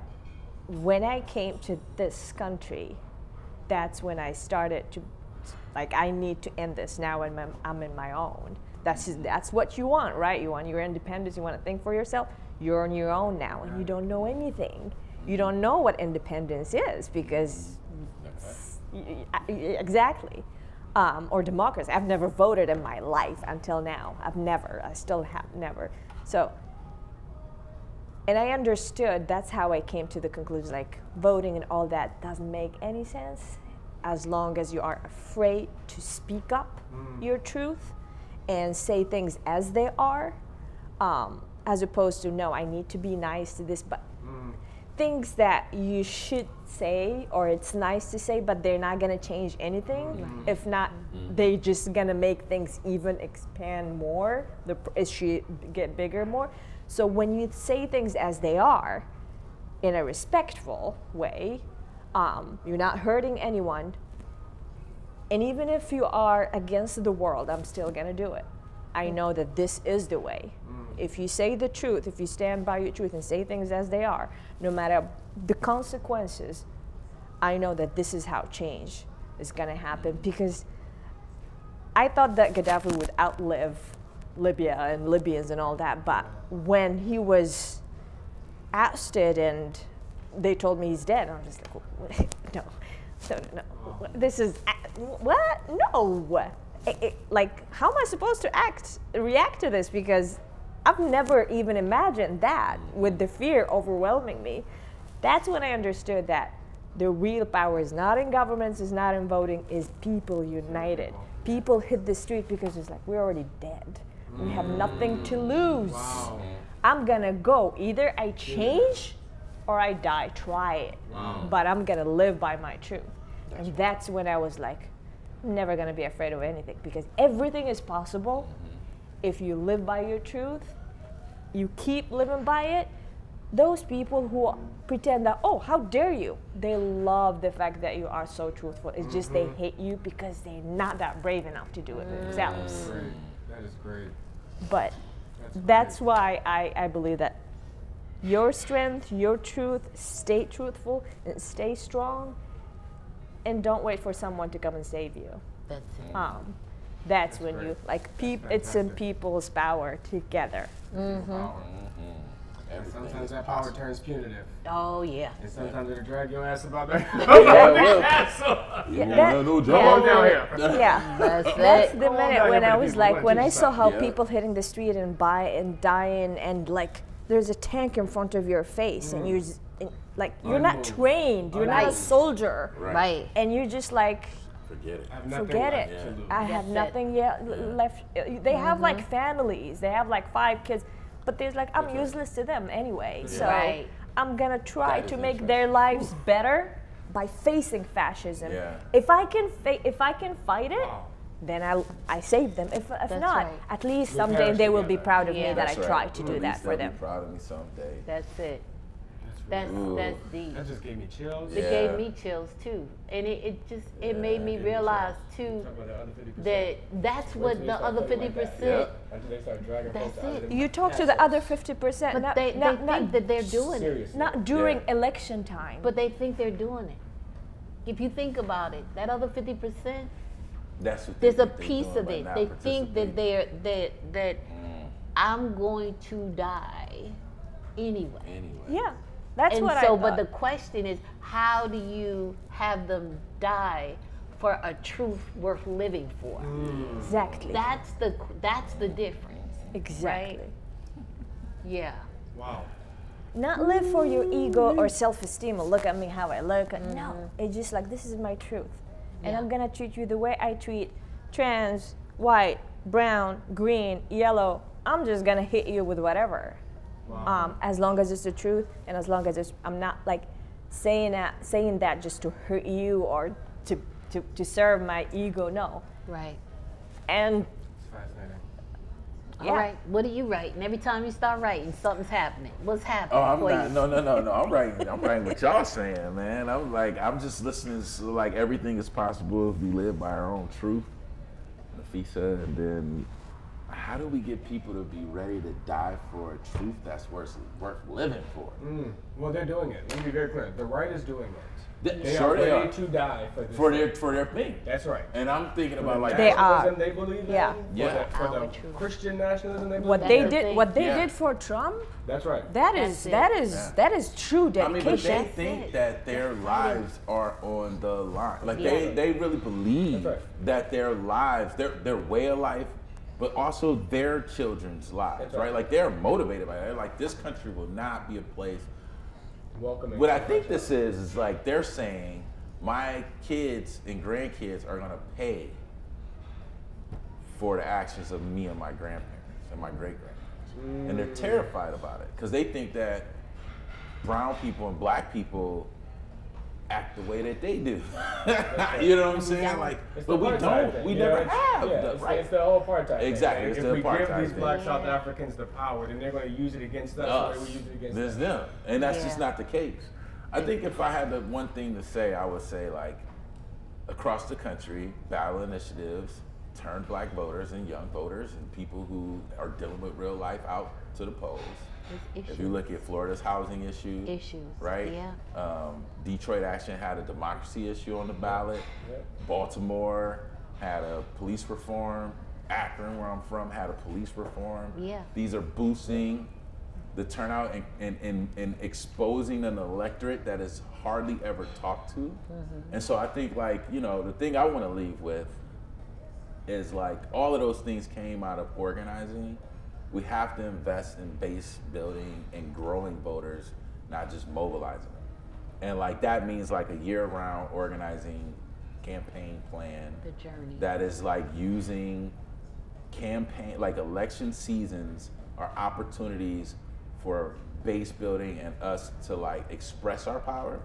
Speaker 3: when I came to this country, that's when I started to, like, I need to end this now when I'm in my own. That's what you want, right? You want your independence, you want to think for yourself. You're on your own now, and you don't know anything. You don't know what independence is because, exactly. Or democracy. I've never voted in my life until now. I still have never. So, and I understood, that's how I came to the conclusion, like voting and all that doesn't make any sense as long as you are afraid to speak up your truth and say things as they are, as opposed to, no, I need to be nice to this, but things that you should say or it's nice to say, but they're not gonna change anything. If not, they're just gonna make things even expand more, the issue get bigger more. So when you say things as they are, in a respectful way, you're not hurting anyone, and even if you are against the world, I'm still gonna do it. I know that this is the way. If you say the truth, if you stand by your truth and say things as they are, no matter the consequences, I know that this is how change is gonna happen, because I thought that Gaddafi would outlive Libya and Libyans and all that, but when he was ousted and they told me he's dead, I was just like, no. This is, what? No. Like, how am I supposed to react to this? Because I've never even imagined that, with the fear overwhelming me. That's when I understood that the real power is not in governments, is not in voting, is people united. People hit the street because it's like, we're already dead. We have nothing to lose.
Speaker 4: Wow.
Speaker 3: I'm gonna go. Either I change or I die. Try it.
Speaker 4: Wow.
Speaker 3: But I'm gonna live by my truth. And that's when I was like, I'm never gonna be afraid of anything, because everything is possible if you live by your truth, you keep living by it. Those people who pretend that, oh, how dare you? They love the fact that you are so truthful. It's just they hate you because they're not that brave enough to do it themselves.
Speaker 4: Great. That is great.
Speaker 3: But that's why I believe that your strength, your truth, stay truthful and stay strong, and don't wait for someone to come and save you.
Speaker 1: That's it.
Speaker 3: That's when
Speaker 4: great.
Speaker 3: you, like, it's in people's power together.
Speaker 4: Power. And sometimes that power turns punitive.
Speaker 1: Oh, yeah.
Speaker 4: And sometimes it'll drag your ass about that.
Speaker 2: No job.
Speaker 4: Down here.
Speaker 3: Yeah.
Speaker 1: That's
Speaker 3: That's
Speaker 1: it.
Speaker 3: the
Speaker 4: Come on
Speaker 3: minute
Speaker 4: down
Speaker 3: when
Speaker 4: here
Speaker 3: I
Speaker 4: for the
Speaker 3: was
Speaker 4: people.
Speaker 3: like,
Speaker 4: Come
Speaker 3: when
Speaker 4: on,
Speaker 3: I
Speaker 4: Jesus.
Speaker 3: saw how
Speaker 2: Yeah.
Speaker 3: people hitting the street and dying, and like there's a tank in front of your face, and you're like, you're not
Speaker 4: Unmoved.
Speaker 3: trained, you're not a
Speaker 1: Right.
Speaker 3: soldier,
Speaker 1: Right.
Speaker 3: and you're just like,
Speaker 2: Forget it.
Speaker 4: I have nothing
Speaker 3: forget
Speaker 4: left
Speaker 3: it.
Speaker 4: to lose.
Speaker 3: I have
Speaker 1: That's it.
Speaker 3: nothing yet left. They have like families, they have like 5 kids, but there's like, I'm useless to them anyway. So
Speaker 1: Right.
Speaker 3: I'm gonna try
Speaker 2: That
Speaker 3: to
Speaker 2: is
Speaker 3: make
Speaker 2: interesting.
Speaker 3: their lives better by facing fascism.
Speaker 2: Yeah.
Speaker 3: If I can fight it,
Speaker 4: Wow.
Speaker 3: then I save them. If not,
Speaker 1: right.
Speaker 3: at least
Speaker 4: We
Speaker 3: someday
Speaker 4: perish
Speaker 3: they will be
Speaker 4: together.
Speaker 3: proud of
Speaker 1: Yeah.
Speaker 3: me that I
Speaker 2: That's
Speaker 3: tried
Speaker 2: right.
Speaker 3: to
Speaker 2: At
Speaker 3: do
Speaker 2: least
Speaker 3: that for
Speaker 2: they'll
Speaker 3: them.
Speaker 2: Be proud of me someday.
Speaker 1: That's it.
Speaker 4: That's
Speaker 1: That's
Speaker 2: Ooh.
Speaker 1: that's deep.
Speaker 4: That just gave me chills.
Speaker 1: It
Speaker 2: Yeah.
Speaker 1: gave me chills too, and it made me realize too
Speaker 4: Talk about the other 50%.
Speaker 1: that that's what the other 50%.
Speaker 4: Until they start dragging
Speaker 1: That's
Speaker 4: folks out of
Speaker 1: it.
Speaker 4: them.
Speaker 3: You talk to the other 50%,
Speaker 1: But
Speaker 3: not,
Speaker 1: they
Speaker 3: not,
Speaker 1: think
Speaker 3: not,
Speaker 1: that they're doing it.
Speaker 4: Seriously.
Speaker 3: not during
Speaker 2: Yeah.
Speaker 3: election time.
Speaker 1: But they think they're doing it. If you think about it, that other 50%,
Speaker 2: That's what they
Speaker 1: there's a
Speaker 2: think they're
Speaker 1: piece
Speaker 2: doing
Speaker 1: of
Speaker 2: by
Speaker 1: it.
Speaker 2: not
Speaker 1: They think that
Speaker 2: participating.
Speaker 1: that I'm going to die anyway.
Speaker 2: Anyway.
Speaker 3: yeah, that's
Speaker 1: And
Speaker 3: what
Speaker 1: so,
Speaker 3: I
Speaker 1: but
Speaker 3: thought.
Speaker 1: the question is, how do you have them die for a truth worth living for?
Speaker 3: Exactly.
Speaker 1: That's the difference.
Speaker 3: Exactly.
Speaker 1: Right? Yeah.
Speaker 4: Wow.
Speaker 3: Not live for your ego or self-esteem or look at me how I look. No, it's just like, this is my truth. And
Speaker 1: Yeah.
Speaker 3: I'm gonna treat you the way I treat trans, white, brown, green, yellow. I'm just gonna hit you with whatever.
Speaker 4: Wow.
Speaker 3: As long as it's the truth, and as long as I'm not like saying that just to hurt you or to serve my ego. No.
Speaker 1: Right.
Speaker 3: And
Speaker 4: It's fascinating.
Speaker 3: Yeah.
Speaker 1: All right. What do you write? And every time you start writing, something's happening. What's happening
Speaker 2: Oh, I'm
Speaker 1: for
Speaker 2: not.
Speaker 1: you?
Speaker 2: No. I'm writing what y'all saying, man. I'm just listening. So like everything is possible if we live by our own truth, Nafisa. And then, how do we get people to be ready to die for a truth that's worth living for?
Speaker 4: Well, they're doing it. Let me be very clear. The right is doing it. They
Speaker 2: Sure
Speaker 4: are
Speaker 2: they
Speaker 4: ready
Speaker 2: are.
Speaker 4: to die for this.
Speaker 2: For their thing.
Speaker 4: That's right.
Speaker 2: And I'm thinking about like
Speaker 3: They are.
Speaker 4: Nationalism they believe in.
Speaker 3: Yeah.
Speaker 2: Yeah.
Speaker 4: For the
Speaker 1: Our truth.
Speaker 4: Christian nationalism they believe
Speaker 3: what
Speaker 4: in.
Speaker 3: they
Speaker 1: That's the
Speaker 3: did,
Speaker 1: thing.
Speaker 3: what they
Speaker 2: Yeah.
Speaker 3: did for Trump,
Speaker 4: That's right.
Speaker 3: that
Speaker 1: That's
Speaker 3: is true
Speaker 2: I mean,
Speaker 3: dedication.
Speaker 2: but they
Speaker 1: That's
Speaker 2: think
Speaker 1: it.
Speaker 2: that their lives are on the line. Like
Speaker 1: Yeah.
Speaker 2: they really believe
Speaker 4: That's right.
Speaker 2: that their lives, their way of life, but also their children's lives,
Speaker 4: That's
Speaker 2: right?
Speaker 4: right.
Speaker 2: Like they're motivated by it. They're like, this country will not be a place.
Speaker 4: Welcoming.
Speaker 2: What I think this is like they're saying, my kids and grandkids are gonna pay for the actions of me and my grandparents and my great grandparents, and they're terrified about it because they think that brown people and black people act the way that they do. You know what I'm saying? Like,
Speaker 4: It's
Speaker 2: but
Speaker 4: the
Speaker 2: we
Speaker 4: apartheid
Speaker 2: don't.
Speaker 4: thing,
Speaker 2: We
Speaker 4: you know,
Speaker 2: never
Speaker 4: it's-
Speaker 2: have.
Speaker 4: Yeah,
Speaker 2: the, right?
Speaker 4: it's the whole apartheid thing.
Speaker 2: Exactly,
Speaker 4: Like,
Speaker 2: it's
Speaker 4: if
Speaker 2: the
Speaker 4: we
Speaker 2: apartheid
Speaker 4: give these
Speaker 2: thing.
Speaker 4: black South Africans the power, then they're going to use it against us,
Speaker 2: Us.
Speaker 4: the way we use it against
Speaker 2: There's
Speaker 4: them.
Speaker 2: them, and that's just
Speaker 1: Yeah.
Speaker 2: not the case. I think if I had the one thing to say, I would say like across the country, ballot initiatives turn black voters and young voters and people who are dealing with real life out to the polls.
Speaker 1: It's
Speaker 2: If you look at Florida's housing issue,
Speaker 1: Issues,
Speaker 2: right?
Speaker 1: yeah.
Speaker 2: Detroit Action had a democracy issue on the ballot.
Speaker 4: Yeah.
Speaker 2: Baltimore had a police reform. Akron, where I'm from, had a police reform.
Speaker 1: Yeah.
Speaker 2: These are boosting the turnout and exposing an electorate that is hardly ever talked to. And so I think, like, you know, the thing I want to leave with is, like, all of those things came out of organizing. We have to invest in base building and growing voters, not just mobilizing them. And, like, that means, like, a year-round organizing campaign plan.
Speaker 1: The journey.
Speaker 2: That is, like, using campaign, like, election seasons are opportunities for base building and us to, like, express our power.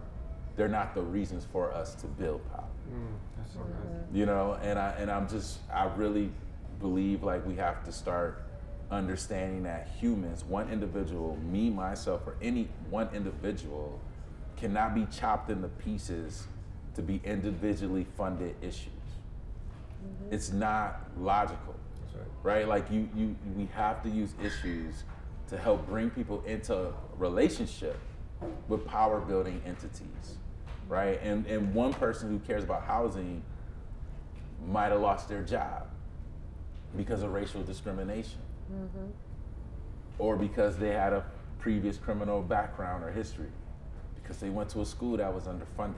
Speaker 2: They're not the reasons for us to build power.
Speaker 4: That's so good.
Speaker 2: You know, and I really believe, like, we have to start understanding that humans, one individual, me, myself, or any one individual cannot be chopped into pieces to be individually funded issues. It's not logical, right? Like, we have to use issues to help bring people into a relationship with power building entities, right? And one person who cares about housing might have lost their job because of racial discrimination, or because they had a previous criminal background or history, because they went to a school that was underfunded,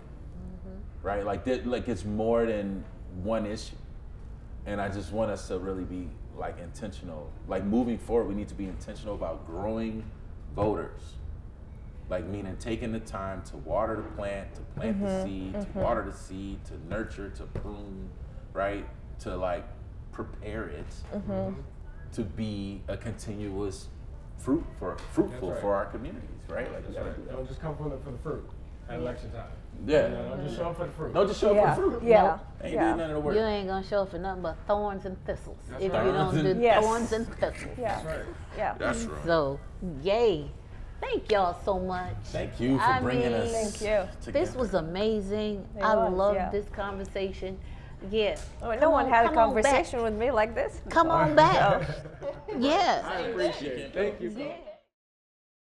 Speaker 2: right? Like it's more than one issue. And I just want us to really be, like, intentional. Like, moving forward, we need to be intentional about growing voters. Like, meaning taking the time to water the plant, to plant the seed, to water the seed, to nurture, to prune, right? To, like, prepare it to be a continuous fruitful for our communities, right? Like, we gotta do that.
Speaker 4: Don't just come for the fruit at election time.
Speaker 2: Yeah.
Speaker 4: Don't just show up for the fruit.
Speaker 2: Don't just show up for fruit.
Speaker 3: Yeah.
Speaker 2: Ain't doing none of the work.
Speaker 1: You ain't gonna show up for nothing but thorns and thistles
Speaker 4: That's
Speaker 1: if
Speaker 4: right.
Speaker 1: you don't do
Speaker 3: Yes.
Speaker 1: thorns and thistles.
Speaker 3: Yeah.
Speaker 4: That's right.
Speaker 3: Yeah.
Speaker 2: That's right.
Speaker 1: So, yay. Thank y'all so much.
Speaker 2: Thank you for
Speaker 1: I
Speaker 2: bringing
Speaker 1: mean,
Speaker 2: us
Speaker 3: Thank you.
Speaker 2: together.
Speaker 1: This was amazing.
Speaker 3: It
Speaker 1: I
Speaker 3: was,
Speaker 1: love
Speaker 3: yeah.
Speaker 1: this conversation. Yeah.
Speaker 3: Oh, no
Speaker 1: Come
Speaker 3: one
Speaker 1: on-
Speaker 3: had a
Speaker 1: come on back.
Speaker 3: conversation with me like this.
Speaker 1: Come on back. Yeah.
Speaker 2: I appreciate it.
Speaker 4: Thank you.
Speaker 1: Yeah.